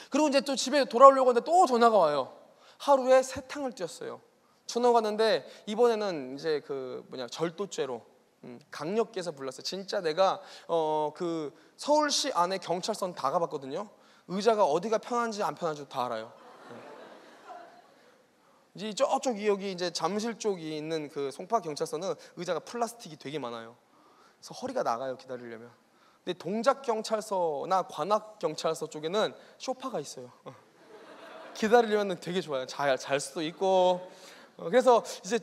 그리고 이제 또 집에 돌아오려고 하는데 또 전화가 와요. 하루에 3탕을 뛰었어요. 전화가 왔는데 이번에는 이제 절도죄로 강력계에서 불렀어요. 진짜 내가 그 서울시 안에 경찰서는 다 가봤거든요. 의자가 어디가 편한지 안 편한지 다 알아요. 이제 저쪽 여기 이제 잠실 쪽이 있는 그 송파 경찰서는 의자가 플라스틱이 되게 많아요. 그래서 허리가 나가요 기다리려면. 근데 동작 경찰서나 관악 경찰서 쪽에는 소파가 있어요. 기다리려면 되게 좋아요. 잘 수도 있고. 그래서 이제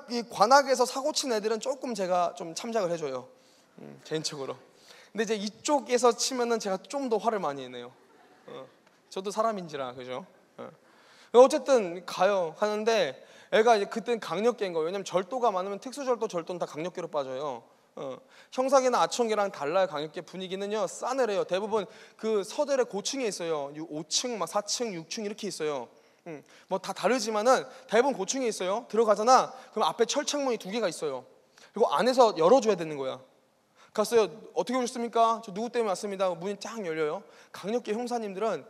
이 관악에서 사고 친 애들은 조금 제가 좀 참작을 해줘요. 개인적으로. 근데 이제 이쪽에서 치면은 제가 좀 더 화를 많이 내요. 저도 사람인지라 그죠? 어쨌든 가는데 애가 이제 그때는 강력계인 거예요. 왜냐면 절도가 많으면 특수절도, 절도는 다 강력계로 빠져요. 형사계나 아청계랑 달라요. 강력계 분위기는요 싸늘해요. 대부분 그 서들의 고층에 있어요. 5층, 막 4층, 6층 이렇게 있어요. 뭐 다 다르지만은 대부분 고층에 있어요. 들어가잖아. 그럼 앞에 철창문이 2개가 있어요. 그리고 안에서 열어줘야 되는 거야. 갔어요. 어떻게 오셨습니까? 저 누구 때문에 왔습니다. 문이 쫙 열려요. 강력계 형사님들은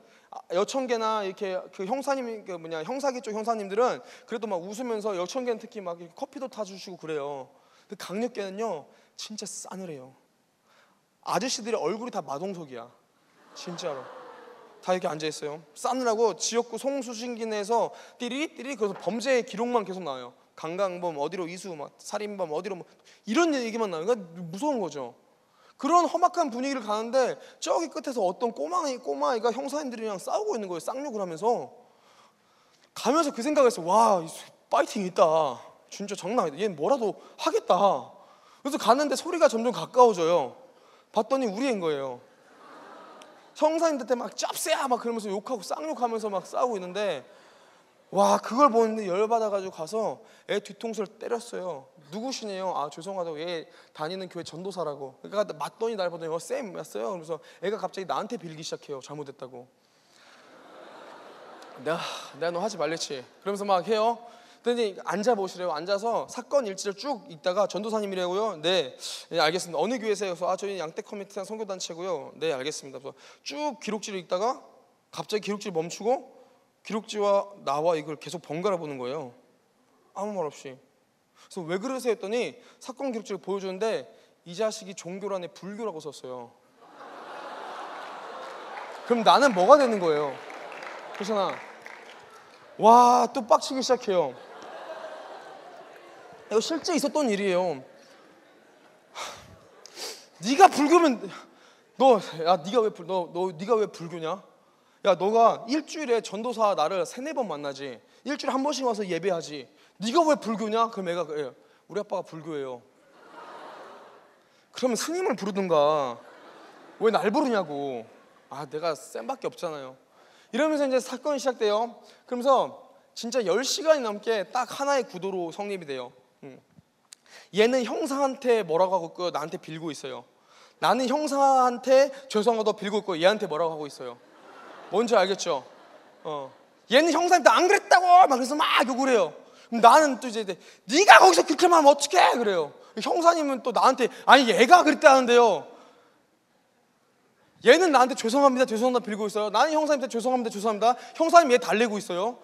여천계나 이렇게 그 형사님 형사계 쪽 형사님들은 그래도 막 웃으면서, 여천계는 특히 막 커피도 타주시고 그래요. 근데 강력계는요 진짜 싸늘해요. 아저씨들의 얼굴이 다 마동석이야. 진짜로. 다 이렇게 앉아 있어요. 싸늘하고 지역구 송수신기내에서 띠리띠리 그래서 범죄의 기록만 계속 나와요. 강강범 어디로 이수, 막 살인범 어디로, 뭐 이런 얘기만 나와요. 그러니까 무서운 거죠. 그런 험악한 분위기를 가는데 저기 끝에서 어떤 꼬마아이가 형사님들이랑 싸우고 있는 거예요. 쌍욕을 하면서. 가면서 그 생각을 했어. 와, 파이팅 있다. 진짜 장난 아니다. 얘는 뭐라도 하겠다. 그래서 갔는데 소리가 점점 가까워져요. 봤더니 우리 애인 거예요. 형사님들한테 막 짭새야 막 그러면서 욕하고 쌍욕하면서 막 싸우고 있는데, 와, 그걸 보는데 열받아가지고 가서 애 뒤통수를 때렸어요. 누구시네요? 아, 죄송하다고, 얘 다니는 교회 전도사라고. 그러니까 맞더니 날 보더니 쌤 왔어요. 그러면서 애가 갑자기 나한테 빌기 시작해요. 잘못했다고. 내가 너 하지 말랬지. 그러면서 막 해요. 근데 앉아보시래요. 앉아서 사건 일지를 쭉 읽다가, 전도사님이라고요? 네, 네 알겠습니다. 어느 교회세요? 그래서 저희 양떼 커뮤니티한 선교단체고요. 네 알겠습니다. 그래서 쭉 기록지를 읽다가 갑자기 기록지를 멈추고 기록지와 나와 이걸 계속 번갈아 보는 거예요. 아무 말 없이. 그래서 왜 그러세요 했더니 사건 기록지를 보여주는데 이 자식이 종교란에 불교라고 썼어요. 그럼 나는 뭐가 되는 거예요? 그렇잖아. 와, 또 빡치기 시작해요. 이거 실제 있었던 일이에요. 네가 불교면 네가 왜 불교냐? 야, 너가 일주일에 전도사 나를 3-4번 만나지. 일주일에 한 번씩 와서 예배하지. 네가 왜 불교냐? 그럼 애가 그래요. 우리 아빠가 불교예요. 그러면 스님을 부르든가 왜 날 부르냐고. 아, 내가 쌤밖에 없잖아요. 이러면서 이제 사건이 시작돼요. 그러면서 진짜 10시간이 넘게 딱 하나의 구도로 성립이 돼요. 얘는 형사한테 뭐라고 하고 있고요, 나한테 빌고 있어요. 나는 형사한테 죄송하다고 빌고 있고 얘한테 뭐라고 하고 있어요. 뭔지 알겠죠? 얘는 형사한테 안 그랬다고 막 그래서 막 욕을 해요. 그럼 나는 또 이제 네가 거기서 그렇게 말하면 어떡해 그래요. 형사님은 또 나한테 아니 얘가 그랬다는데요. 얘는 나한테 죄송합니다 빌고 있어요. 나는 형사님한테 죄송합니다. 형사님 얘 달래고 있어요.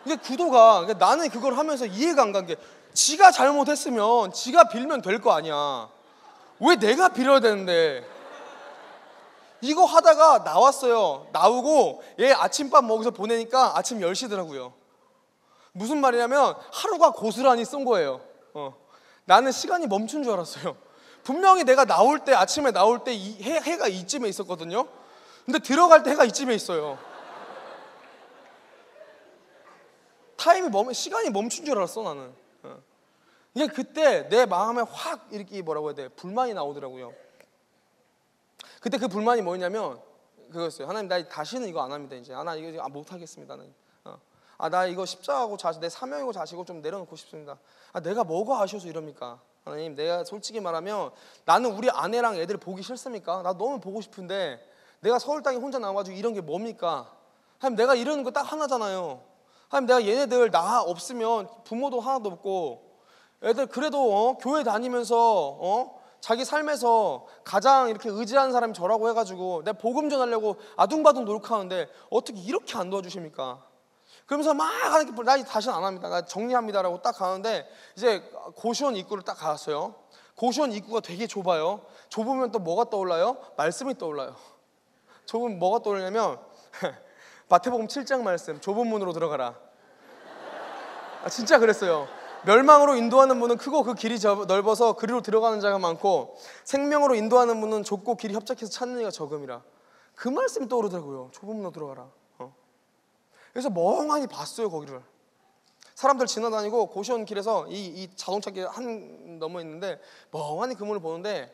이게 구도가, 그러니까 나는 그걸 하면서 이해가 안 간 게, 지가 잘못했으면 지가 빌면 될 거 아니야. 왜 내가 빌어야 되는데. 이거 하다가 나왔어요. 나오고 얘 아침밥 먹여서 보내니까 아침 10시더라고요. 무슨 말이냐면 하루가 고스란히 쏜 거예요. 나는 시간이 멈춘 줄 알았어요. 분명히 내가 나올 때, 아침에 나올 때 해가 이쯤에 있었거든요. 근데 들어갈 때 해가 이쯤에 있어요. 시간이 멈춘 줄 알았어 나는. 그냥 그때 내 마음에 확 이렇게 뭐라고 해야 돼, 불만이 나오더라고요. 그때 그 불만이 뭐였냐면 그거였어요. 하나님, 나 다시는 이거 안 합니다. 이제 나 이거 못 하겠습니다. 나 이거 십자가고 내 사명이고 자식고 좀 내려놓고 싶습니다. 내가 뭐가 아쉬워서 이럽니까? 하나님, 내가 솔직히 말하면 나는 우리 아내랑 애들 보기 싫습니까? 나 너무 보고 싶은데 내가 서울 땅에 혼자 나와가지고 이런 게 뭡니까? 하나님, 내가 이러는 거 딱 하나잖아요. 하나님, 내가 얘네들 나 없으면 부모도 하나도 없고 애들 그래도 교회 다니면서 자기 삶에서 가장 이렇게 의지하는 사람이 저라고 해가지고 내가 복음 전하려고 아둥바둥 노력하는데 어떻게 이렇게 안 도와주십니까? 그러면서 막 하는 게, 나 다시는 안 합니다. 나 정리합니다라고 딱 가는데 이제 고시원 입구를 딱 갔어요. 고시원 입구가 되게 좁아요. 좁으면 또 뭐가 떠올라요? 말씀이 떠올라요. 좁으면 뭐가 떠오르냐면 마태복음 7장 말씀, 좁은 문으로 들어가라. 진짜 그랬어요. 멸망으로 인도하는 문은 크고 그 길이 넓어서 그리로 들어가는 자가 많고 생명으로 인도하는 문은 좁고 길이 협착해서 찾는 이가 적음이라. 그 말씀이 떠오르더라고요. 좁은 문으로 들어가라. 그래서 멍하니 봤어요. 거기를 사람들 지나다니고 고시원 길에서 이 자동차길 한 넘어 있는데 멍하니 그 문을 보는데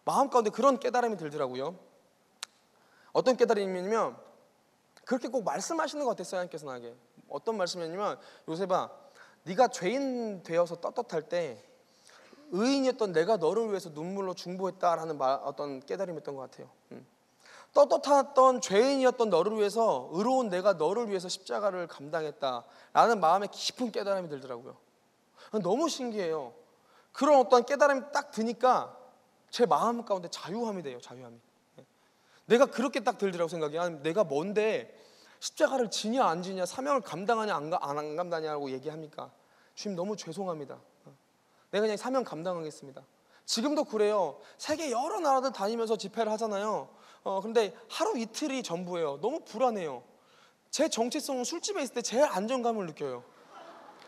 마음 가운데 그런 깨달음이 들더라고요. 어떤 깨달음이냐면 그렇게 꼭 말씀하시는 것 같았어요. 하나님께서 나에게 어떤 말씀이냐면, 요셉아, 네가 죄인 되어서 떳떳할 때 의인이었던 내가 너를 위해서 눈물로 중보했다라는 어떤 깨달음이었던 것 같아요. 떳떳했던 죄인이었던 너를 위해서, 의로운 내가 너를 위해서 십자가를 감당했다라는 마음에 깊은 깨달음이 들더라고요. 너무 신기해요. 그런 어떤 깨달음이 딱 드니까 제 마음 가운데 자유함이 돼요. 자유함이. 내가 그렇게 딱 들더라고 생각이. 아니, 내가 뭔데 십자가를 지냐 안 지냐, 사명을 감당하냐 안 감당하냐고 얘기합니까? 주님 너무 죄송합니다. 내가 그냥 사명 감당하겠습니다. 지금도 그래요. 세계 여러 나라들 다니면서 집회를 하잖아요. 근데 하루 이틀이 전부예요. 너무 불안해요. 제 정체성은 술집에 있을 때 제일 안정감을 느껴요.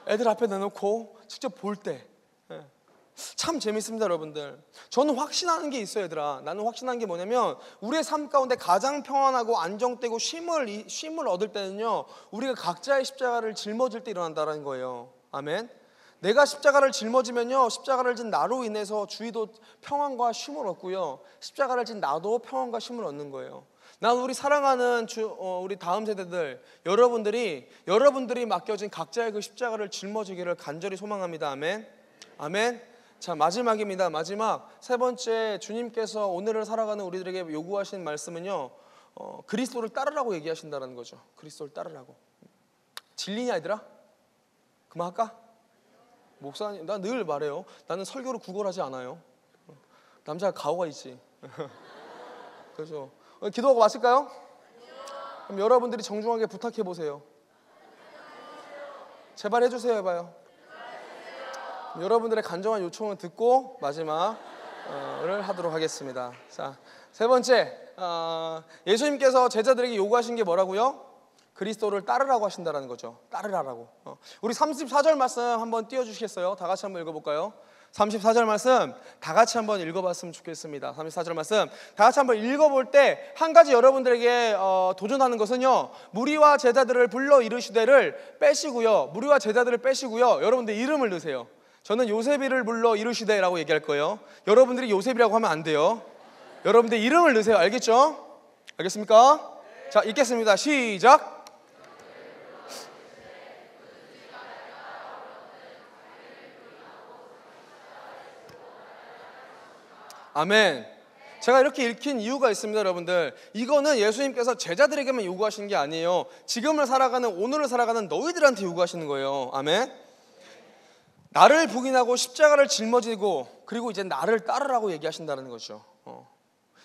애들 앞에 내놓고 직접 볼 때. 참 재밌습니다, 여러분들. 저는 확신하는 게 있어요, 얘들아. 나는 확신하는 게 뭐냐면, 우리의 삶 가운데 가장 평안하고 안정되고 쉼을 얻을 때는요, 우리가 각자의 십자가를 짊어질 때 일어난다는 거예요. 아멘. 내가 십자가를 짊어지면요, 십자가를 진 나로 인해서 주위도 평안과 쉼을 얻고요, 십자가를 진 나도 평안과 쉼을 얻는 거예요. 난 우리 사랑하는 우리 다음 세대들, 여러분들이 맡겨진 각자의 그 십자가를 짊어지기를 간절히 소망합니다. 아멘. 아멘. 자, 마지막입니다. 마지막 세 번째, 주님께서 오늘을 살아가는 우리들에게 요구하신 말씀은요, 그리스도를 따르라고 얘기하신다는 거죠. 그리스도를 따르라고. 질리냐 얘들아? 그만할까? 목사님, 나 늘 말해요. 나는 설교를 구걸하지 않아요. 남자가 가오가 있지. 그래서 기도하고 마실까요? 그럼 여러분들이 정중하게 부탁해 보세요. 제발 해주세요 해봐요. 여러분들의 간절한 요청을 듣고 마지막을 하도록 하겠습니다. 자, 세 번째, 예수님께서 제자들에게 요구하신 게 뭐라고요? 그리스도를 따르라고 하신다는 거죠. 따르라고. 우리 34절 말씀 한번 띄워주시겠어요? 다 같이 한번 읽어볼까요? 34절 말씀 다 같이 한번 읽어봤으면 좋겠습니다. 34절 말씀 다 같이 한번 읽어볼 때 한 가지 여러분들에게 도전하는 것은요, 무리와 제자들을 불러 이르시되를 빼시고요, 무리와 제자들을 빼시고요, 여러분들 이름을 넣으세요. 저는 요셉이를 불러 이르시되라고 얘기할 거예요. 여러분들이 요셉이라고 하면 안 돼요. 여러분들 이름을 넣으세요. 알겠죠? 알겠습니까? 자, 읽겠습니다. 시작. 아멘. 제가 이렇게 읽힌 이유가 있습니다, 여러분들. 이거는 예수님께서 제자들에게만 요구하시는 게 아니에요. 지금을 살아가는, 오늘을 살아가는 너희들한테 요구하시는 거예요. 아멘. 나를 부인하고 십자가를 짊어지고 그리고 이제 나를 따르라고 얘기하신다는 거죠.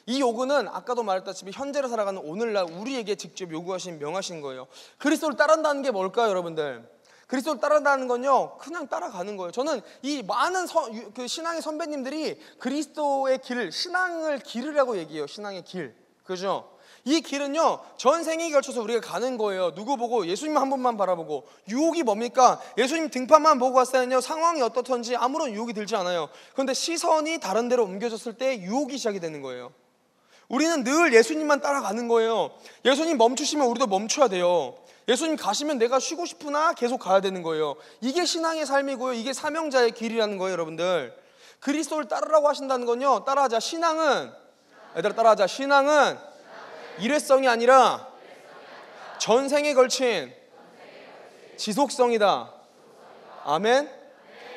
이 요구는 아까도 말했다시피 현재를 살아가는 오늘날 우리에게 직접 요구하신, 명하신 거예요. 그리스도를 따른다는 게 뭘까요, 여러분들? 그리스도를 따른다는 건요, 그냥 따라가는 거예요. 저는 이 많은 그 신앙의 선배님들이 그리스도의 길, 신앙을 길이라고 얘기해요. 신앙의 길, 그죠? 이 길은요, 전생에 걸쳐서 우리가 가는 거예요. 누구 보고? 예수님 한 분만 바라보고. 유혹이 뭡니까? 예수님 등판만 보고 갔을 때는요, 상황이 어떻든지 아무런 유혹이 들지 않아요. 그런데 시선이 다른 데로 옮겨졌을 때 유혹이 시작이 되는 거예요. 우리는 늘 예수님만 따라가는 거예요. 예수님 멈추시면 우리도 멈춰야 돼요. 예수님 가시면 내가 쉬고 싶으나 계속 가야 되는 거예요. 이게 신앙의 삶이고요, 이게 사명자의 길이라는 거예요, 여러분들. 그리스도를 따르라고 하신다는 건요, 따라하자. 신앙은, 얘들아 따라하자. 신앙은 일회성이 아니라 전생에 걸친 지속성이다. 아멘.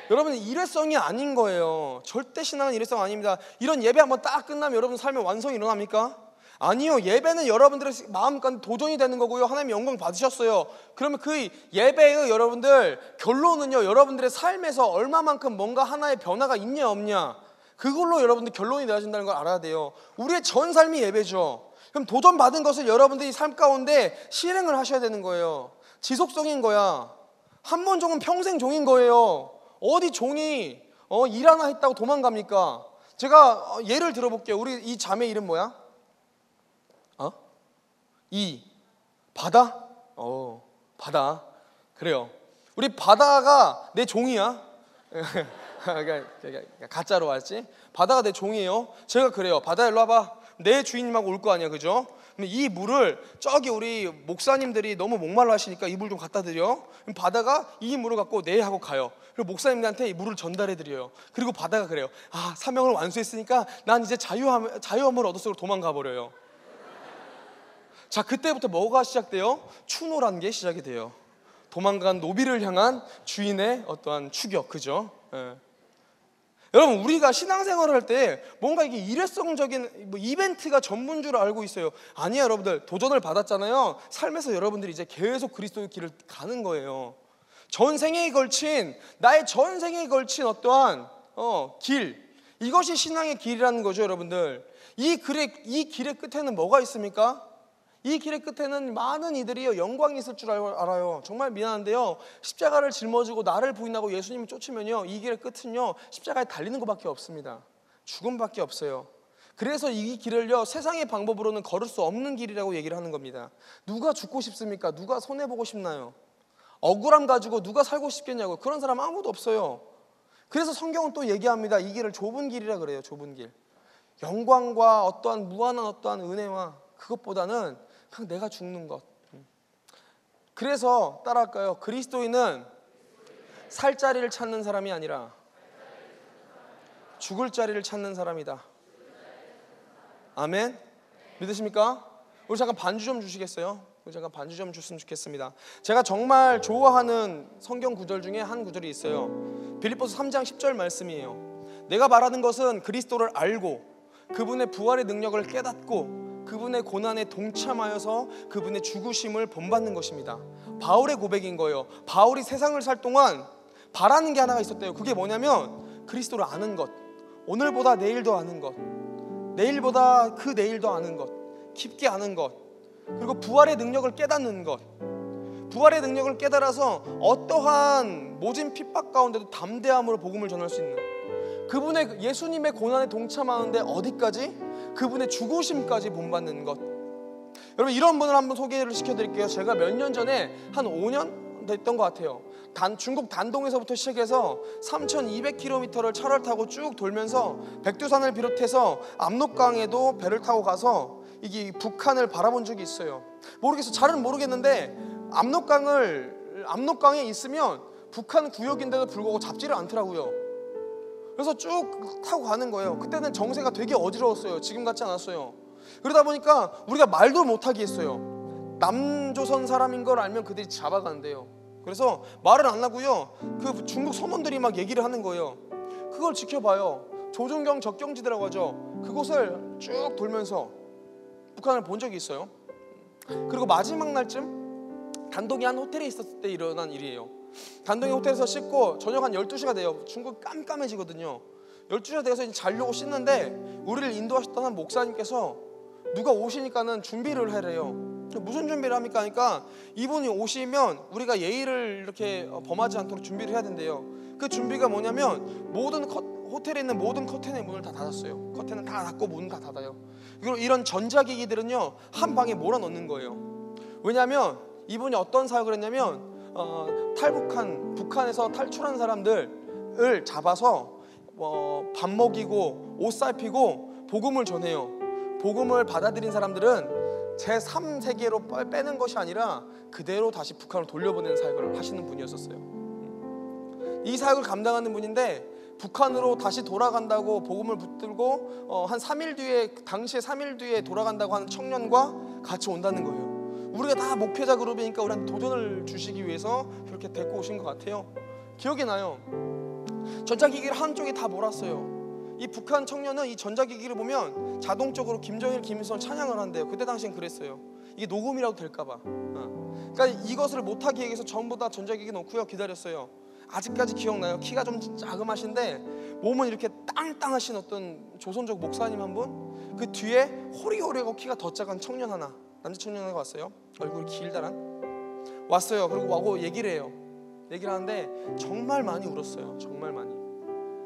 여러분, 일회성이 아닌 거예요. 절대 신앙은 일회성 아닙니다. 이런 예배 한번 딱 끝나면 여러분 삶에 완성이 일어납니까? 아니요. 예배는 여러분들의 마음과 도전이 되는 거고요, 하나님의 영광 받으셨어요. 그러면 그 예배의 여러분들 결론은요, 여러분들의 삶에서 얼마만큼 뭔가 하나의 변화가 있냐 없냐, 그걸로 여러분들 결론이 내어진다는 걸 알아야 돼요. 우리의 전 삶이 예배죠. 그럼 도전받은 것을 여러분들이 삶 가운데 실행을 하셔야 되는 거예요. 지속성인 거야. 한 번 종은 평생 종인 거예요. 어디 종이 일 하나 했다고 도망갑니까? 제가 예를 들어볼게요. 우리 이 자매 이름 뭐야? 바다? 바다. 그래요. 우리 바다가 내 종이야. 가짜로 왔지? 바다가 내 종이에요. 제가 그래요. 바다 일로 와봐. 내 주인님하고 올 거 아니야, 그죠? 이 물을 저기 우리 목사님들이 너무 목말라 하시니까 이 물 좀 갖다 드려. 그럼 바다가 이 물을 갖고 네 하고 가요. 그리고 목사님들한테 이 물을 전달해 드려요. 그리고 바다가 그래요. 사명을 완수했으니까 난 이제 자유함을 얻었어. 도망가 버려요. 자, 그때부터 뭐가 시작돼요? 추노라는 게 시작이 돼요. 도망간 노비를 향한 주인의 어떠한 추격, 그죠? 여러분, 우리가 신앙생활을 할 때 뭔가 이게 일회성적인 이벤트가 전부인 줄 알고 있어요. 아니야, 여러분들. 도전을 받았잖아요. 삶에서 여러분들이 이제 계속 그리스도의 길을 가는 거예요. 나의 전생에 걸친 어떠한 길, 이것이 신앙의 길이라는 거죠, 여러분들. 이 길의 끝에는 뭐가 있습니까? 이 길의 끝에는 많은 이들이요, 영광이 있을 줄 알아요. 정말 미안한데요, 십자가를 짊어지고 나를 부인하고 예수님을 쫓으면요, 이 길의 끝은요, 십자가에 달리는 것밖에 없습니다. 죽음밖에 없어요. 그래서 이 길을요, 세상의 방법으로는 걸을 수 없는 길이라고 얘기를 하는 겁니다. 누가 죽고 싶습니까? 누가 손해보고 싶나요? 억울함 가지고 누가 살고 싶겠냐고. 그런 사람 아무도 없어요. 그래서 성경은 또 얘기합니다. 이 길을 좁은 길이라 그래요. 좁은 길. 영광과 어떠한 무한한 어떠한 은혜와 그것보다는 그냥 내가 죽는 것. 그래서 따라할까요? 그리스도인은 살 자리를 찾는 사람이 아니라 죽을 자리를 찾는 사람이다. 아멘? 믿으십니까? 우리 잠깐 반주 좀 주시겠어요? 우리 잠깐 반주 좀 줬으면 좋겠습니다. 제가 정말 좋아하는 성경 구절 중에 한 구절이 있어요. 빌립보서 3장 10절 말씀이에요. 내가 말하는 것은 그리스도를 알고 그분의 부활의 능력을 깨닫고 그분의 고난에 동참하여서 그분의 죽으심을 본받는 것입니다. 바울의 고백인 거예요. 바울이 세상을 살 동안 바라는 게 하나가 있었대요. 그게 뭐냐면 그리스도를 아는 것, 오늘보다 내일도 아는 것, 내일보다 그 내일도 아는 것, 깊게 아는 것, 그리고 부활의 능력을 깨닫는 것. 부활의 능력을 깨달아서 어떠한 모진 핍박 가운데도 담대함으로 복음을 전할 수 있는, 그분의 예수님의 고난에 동참하는데 어디까지? 그분의 죽으심까지 본받는 것. 여러분, 이런 분을 한번 소개를 시켜드릴게요. 제가 몇 년 전에 한 5년 됐던 것 같아요. 중국 단동에서부터 시작해서 3,200km를 차를 타고 쭉 돌면서 백두산을 비롯해서 압록강에도 배를 타고 가서 이게 북한을 바라본 적이 있어요. 모르겠어, 잘은 모르겠는데 압록강에 있으면 북한 구역인데도 불구하고 잡지를 않더라고요. 그래서 쭉 타고 가는 거예요. 그때는 정세가 되게 어지러웠어요. 지금 같지 않았어요. 그러다 보니까 우리가 말도 못하게 했어요. 남조선 사람인 걸 알면 그들이 잡아간대요. 그래서 말을 안 하고요, 그 중국 선원들이 막 얘기를 하는 거예요. 그걸 지켜봐요. 조종경 적경지대라고 하죠. 그곳을 쭉 돌면서 북한을 본 적이 있어요. 그리고 마지막 날쯤 단동이 한 호텔에 있었을 때 일어난 일이에요. 단동이 호텔에서 씻고 저녁 한 12시가 돼요. 중국 깜깜해지거든요. 12시가 돼서 이제 자려고 씻는데 우리를 인도하셨던 한 목사님께서 누가 오시니까는 준비를 하래요. 무슨 준비를 합니까? 하니까 이분이 오시면 우리가 예의를 이렇게 범하지 않도록 준비를 해야 된대요. 그 준비가 뭐냐면 호텔에 있는 모든 커튼의 문을 다 닫았어요. 커튼은 다 닫고 문 다 닫아요. 그리고 이런 전자기기들은요, 한 방에 몰아넣는 거예요. 왜냐하면 이분이 어떤 사역을 했냐면 북한에서 탈출한 사람들을 잡아서 밥 먹이고 옷 살피고 복음을 전해요. 복음을 받아들인 사람들은 제3세계로 빼는 것이 아니라 그대로 다시 북한으로 돌려보내는 사역을 하시는 분이었어요. 이 사역을 감당하는 분인데 북한으로 다시 돌아간다고 복음을 붙들고 한 3일 뒤에, 당시에 3일 뒤에 돌아간다고 하는 청년과 같이 온다는 거예요. 우리가 다 목회자 그룹이니까 우리한테 도전을 주시기 위해서 그렇게 데리고 오신 것 같아요. 기억이 나요. 전자기기를 한쪽에 다 몰았어요. 이 북한 청년은 이 전자기기를 보면 자동적으로 김정일, 김일성을 찬양을 한대요. 그때 당시엔 그랬어요. 이게 녹음이라도 될까봐. 그러니까 이것을 못하게 위해서 전부 다 전자기기 놓고요, 기다렸어요. 아직까지 기억나요. 키가 좀 자그마신데 몸은 이렇게 땅땅하신 어떤 조선족 목사님 한 분, 그 뒤에 호리호리하고 키가 더 작은 청년 하나, 남자 청년 하나가 왔어요. 얼굴이 길다란 왔어요. 그리고 와고 얘기를 해요. 얘기를 하는데 정말 많이 울었어요. 정말 많이.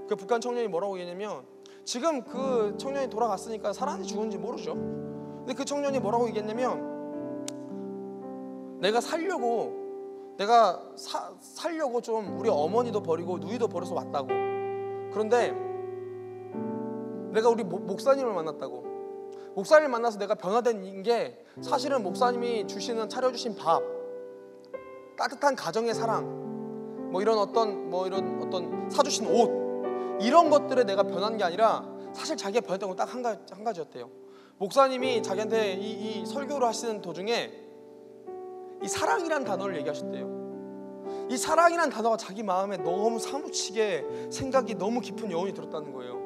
그 북한 청년이 뭐라고 얘기했냐면, 지금 그 청년이 돌아갔으니까 살았는지 죽었는지 모르죠. 근데 그 청년이 뭐라고 얘기했냐면, 내가 살려고 좀 우리 어머니도 버리고 누이도 버려서 왔다고. 그런데 내가 우리 목사님을 만났다고. 목사님을 만나서 내가 변화된 게 사실은 목사님이 차려주신 밥, 따뜻한 가정의 사랑, 이런 어떤 사주신 옷, 이런 것들에 내가 변한 게 아니라 사실 자기가 변했던 건 딱 한 가지였대요. 목사님이 자기한테 이 설교를 하시는 도중에 이 사랑이란 단어를 얘기하셨대요. 이 사랑이란 단어가 자기 마음에 너무 사무치게 생각이 너무 깊은 여운이 들었다는 거예요.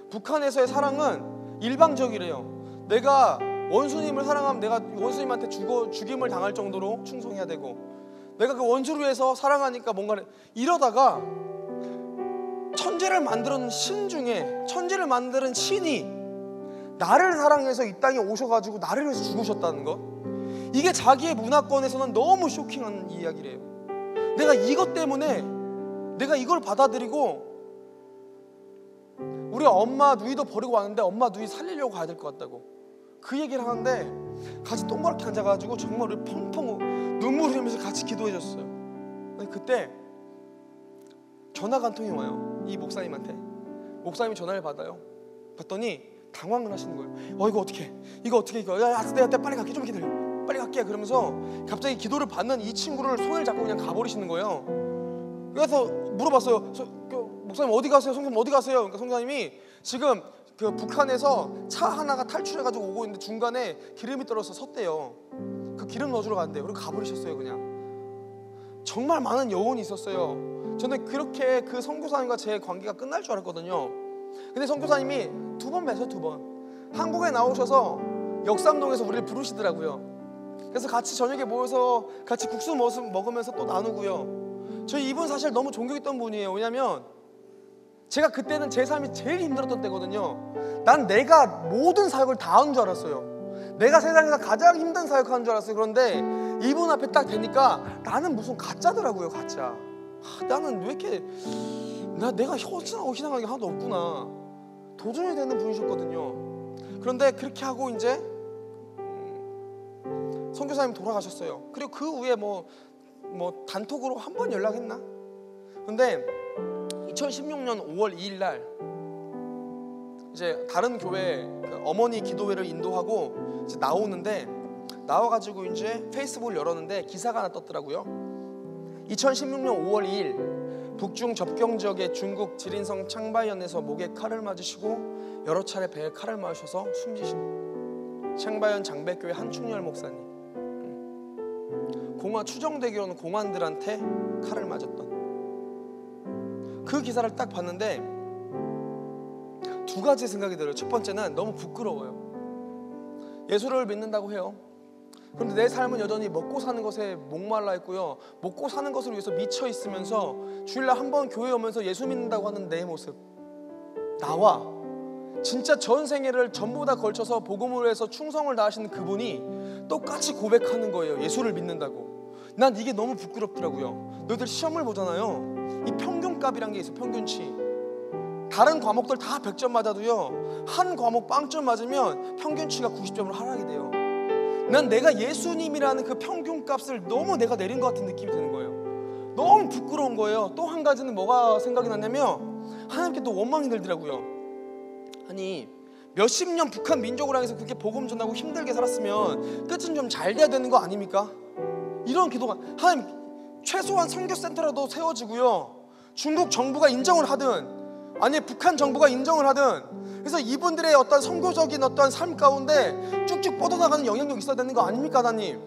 북한에서의 사랑은 일방적이래요. 내가 원수님을 사랑하면 내가 원수님한테 죽임을 당할 정도로 충성해야 되고, 내가 그 원수를 위해서 사랑하니까 뭔가 이러다가 천재를 만드는 신 중에 천재를 만드는 신이 나를 사랑해서 이 땅에 오셔가지고 나를 위해서 죽으셨다는 것, 이게 자기의 문화권에서는 너무 쇼킹한 이야기래요. 내가 이것 때문에 내가 이걸 받아들이고 우리 엄마 누이도 버리고 왔는데 엄마 누이 살리려고 가야 될 것 같다고 그 얘기를 하는데 같이 동그랗게 앉아가지고 정말 우리 펑펑 눈물 흘리면서 같이 기도해 줬어요. 그때 전화가 한 통이 와요. 이 목사님한테. 목사님이 전화를 받아요. 봤더니 당황을 하시는 거예요. 이거 어떻게 야 내가 빨리 갈게, 좀 기다려, 빨리 갈게. 그러면서 갑자기 기도를 받는 이 친구를 손을 잡고 그냥 가버리시는 거예요. 그래서 물어봤어요. 목사님 어디 가세요? 성사님 어디 가세요? 그러니까 성사님이 지금 그 북한에서 차 하나가 탈출해가지고 오고 있는데 중간에 기름이 떨어져서 섰대요. 그 기름 넣어주러 갔는데요. 그리고 가버리셨어요. 그냥 정말 많은 여운이 있었어요. 저는 그렇게 그 선교사님과 제 관계가 끝날 줄 알았거든요. 근데 선교사님이 2번 뵀어요. 2번 한국에 나오셔서 역삼동에서 우리를 부르시더라고요. 그래서 같이 저녁에 모여서 같이 국수 먹으면서 또 나누고요. 저희 이분 사실 너무 존경했던 분이에요. 왜냐면 제가 그때는 제 삶이 제일 힘들었던 때거든요. 난 내가 모든 사역을 다 하는 줄 알았어요. 내가 세상에서 가장 힘든 사역하는 줄 알았어요. 그런데 이분 앞에 딱 되니까 나는 무슨 가짜더라고요. 가짜. 나는 왜 이렇게 내가 헌신하고 희생하는 게 하나도 없구나. 도전이 되는 분이셨거든요. 그런데 그렇게 하고 이제 선교사님 돌아가셨어요. 그리고 그 후에 뭐 단톡으로 한 번 연락했나? 근데 2016년 5월 2일 날 이제 다른 교회 어머니 기도회를 인도하고 이제 나오는데 나와가지고 이제 페이스북을 열었는데 기사가 하나 떴더라고요. 2016년 5월 2일 북중 접경 지역의 중국 지린성 창바이현에서 목에 칼을 맞으시고 여러 차례 배에 칼을 맞으셔서 숨지신 창바이현 장배교회 한충렬 목사님. 추정되기로는 공안들한테 칼을 맞았던 그 기사를 딱 봤는데 두 가지 생각이 들어요. 첫 번째는 너무 부끄러워요. 예수를 믿는다고 해요. 그런데 내 삶은 여전히 먹고 사는 것에 목말라 있고요. 먹고 사는 것을 위해서 미쳐 있으면서 주일날 한 번 교회 오면서 예수 믿는다고 하는 내 모습, 나와 진짜 전 생애를 전부 다 걸쳐서 복음을 위해서 충성을 다하시는 그분이 똑같이 고백하는 거예요. 예수를 믿는다고. 난 이게 너무 부끄럽더라고요. 너희들 시험을 보잖아요. 이 평균값이란 게 있어요. 평균치. 다른 과목들 다 100점 맞아도요, 한 과목 빵점 맞으면 평균치가 90점으로 하락이 돼요. 난 내가 예수님이라는 그 평균값을 너무 내가 내린 것 같은 느낌이 드는 거예요. 너무 부끄러운 거예요. 또 한 가지는 뭐가 생각이 났냐면 하나님께 또 원망이 들더라고요. 아니 몇십 년 북한 민족을 향해서 그렇게 복음 전하고 힘들게 살았으면 끝은 좀 잘 돼야 되는 거 아닙니까? 이런 기도가, 하나님 최소한 선교센터라도 세워지고요, 중국 정부가 인정을 하든 아니 북한 정부가 인정을 하든, 그래서 이분들의 어떤 선교적인 어떤 삶 가운데 쭉쭉 뻗어나가는 영향력이 있어야 되는 거 아닙니까 하나님?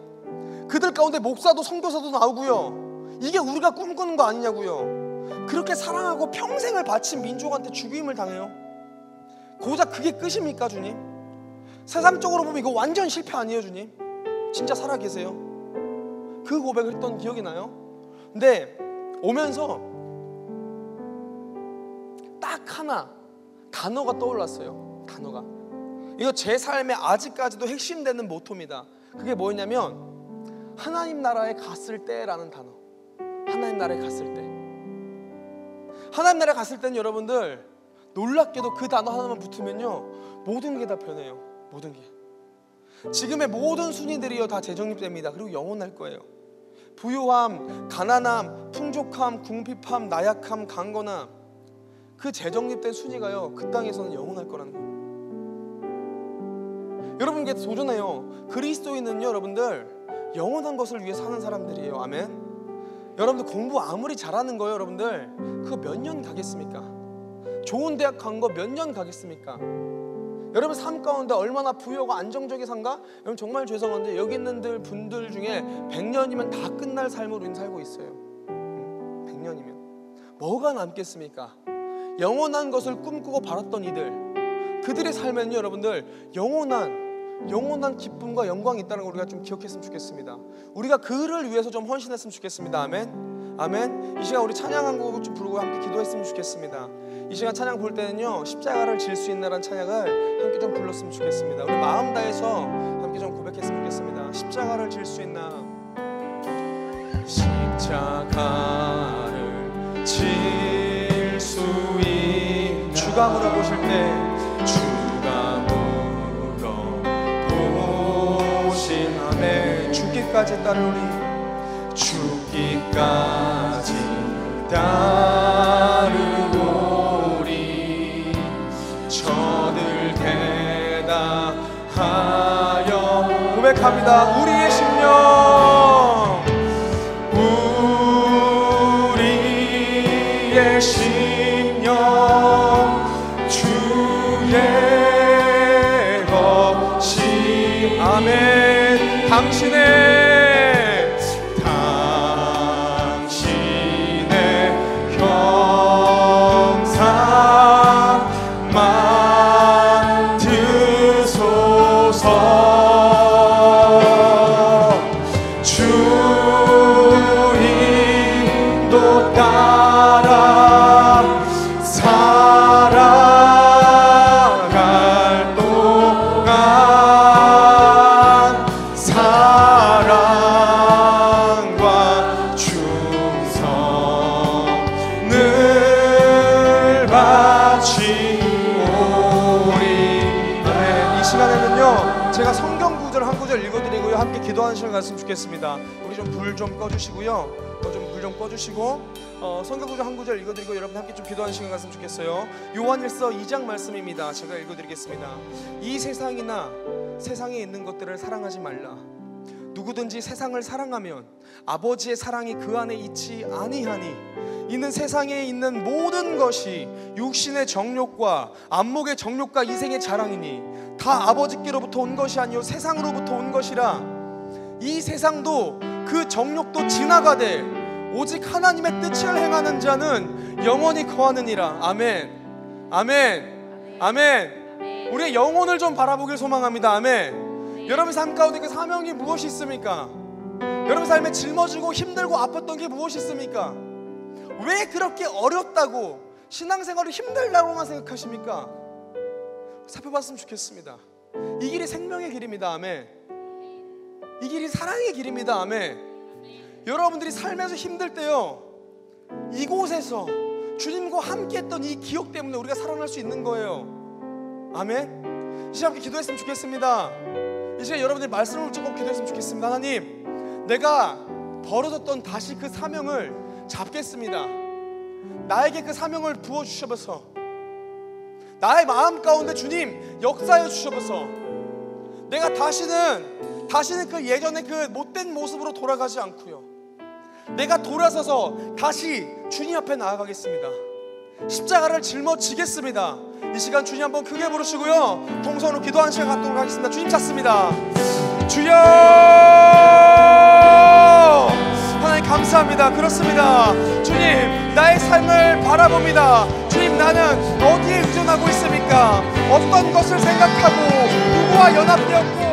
그들 가운데 목사도 선교사도 나오고요, 이게 우리가 꿈꾸는 거 아니냐고요. 그렇게 사랑하고 평생을 바친 민족한테 죽임을 당해요. 고작 그게 끝입니까 주님? 세상적으로 보면 이거 완전 실패 아니에요 주님? 진짜 살아계세요? 그 고백을 했던 기억이 나요. 근데 오면서 딱 하나 단어가 떠올랐어요. 단어가, 이거 제 삶에 아직까지도 핵심되는 모토입니다. 그게 뭐였냐면 하나님 나라에 갔을 때라는 단어. 하나님 나라에 갔을 때. 하나님 나라에 갔을 때는 여러분들 놀랍게도 그 단어 하나만 붙으면요 모든 게 다 변해요. 모든 게. 지금의 모든 순위들이요 다 재정립됩니다. 그리고 영원할 거예요. 부유함, 가난함, 풍족함, 궁핍함, 나약함, 강건함, 그 재정립된 순위가요 그 땅에서는 영원할 거라는 거예요. 여러분께 도전해요. 그리스도인은요 여러분들 영원한 것을 위해 사는 사람들이에요. 아멘. 여러분들 공부 아무리 잘하는 거예요 여러분들 그거 몇 년 가겠습니까? 좋은 대학 간 거 몇 년 가겠습니까? 여러분 삶 가운데 얼마나 부유하고 안정적인 삶가? 여러분 정말 죄송한데 여기 있는 분들 중에 100년이면 다 끝날 삶으로 우리는 살고 있어요. 100년이면 뭐가 남겠습니까? 영원한 것을 꿈꾸고 바랐던 이들, 그들의 삶에는 여러분들 영원한 기쁨과 영광이 있다는 걸 우리가 좀 기억했으면 좋겠습니다. 우리가 그를 위해서 좀 헌신했으면 좋겠습니다. 아멘. 아멘. 이 시간 우리 찬양 한 곡 좀 부르고 함께 기도했으면 좋겠습니다. 이 시간 찬양 볼 때는요, 십자가를 질 수 있나라는 찬양을 함께 좀 불렀으면 좋겠습니다. 우리 마음 다해서 함께 좀 고백했으면 좋겠습니다. 십자가를 질 수 있나. 십자가를 질 수 있나. 주가 물어보실 때 주가 물어보신 아멘. 죽기까지 따르리. 죽기까지 따르오리. 저들 대답하여 고백합니다. 우리의 심령, 우리의 심령 주의 것이 아멘. 당신의 제가 성경 구절 한 구절 읽어드리고요, 함께 기도하는 시간 갔으면 좋겠습니다. 우리 좀 불 좀 꺼주시고요, 불 좀 꺼주시고 성경 구절 한 구절 읽어드리고 여러분 함께 좀 기도하는 시간 갔으면 좋겠어요. 요한일서 2장 말씀입니다. 제가 읽어드리겠습니다. 이 세상이나 세상에 있는 것들을 사랑하지 말라. 누구든지 세상을 사랑하면 아버지의 사랑이 그 안에 있지 아니하니 이는 세상에 있는 모든 것이 육신의 정욕과 안목의 정욕과 이생의 자랑이니 다 아버지께로부터 온 것이 아니요 세상으로부터 온 것이라. 이 세상도 그 정욕도 지나가되 오직 하나님의 뜻을 행하는 자는 영원히 거하느니라. 아멘. 아멘. 아멘. 우리의 영혼을 좀 바라보길 소망합니다. 아멘. 여러분 삶 가운데 그 사명이 무엇이 있습니까? 여러분 삶에 짊어지고 힘들고 아팠던 게 무엇이 있습니까? 왜 그렇게 어렵다고 신앙생활이 힘들다고만 생각하십니까? 살펴봤으면 좋겠습니다. 이 길이 생명의 길입니다. 아멘. 이 길이 사랑의 길입니다. 아멘. 여러분들이 삶에서 힘들 때요, 이곳에서 주님과 함께했던 이 기억 때문에 우리가 살아날 수 있는 거예요. 아멘. 이 시간 함께 기도했으면 좋겠습니다. 이 시간 여러분들이 말씀을 꼭 기도했으면 좋겠습니다. 하나님, 내가 버려졌던 다시 그 사명을 잡겠습니다. 나에게 그 사명을 부어주셔서 나의 마음 가운데 주님 역사해 주셔서 내가 다시는 그 예전의 그 못된 모습으로 돌아가지 않고요, 내가 돌아서서 다시 주님 앞에 나아가겠습니다. 십자가를 짊어지겠습니다. 이 시간 주님 한번 크게 부르시고요, 동성으로 기도하는 시간 갖도록 하겠습니다. 주님 찾습니다. 주여, 하나님 감사합니다. 그렇습니다. 주님, 나의 삶을 바라봅니다. 주님, 나는 어디에 의존하고 있습니까? 어떤 것을 생각하고 누구와 연합되었고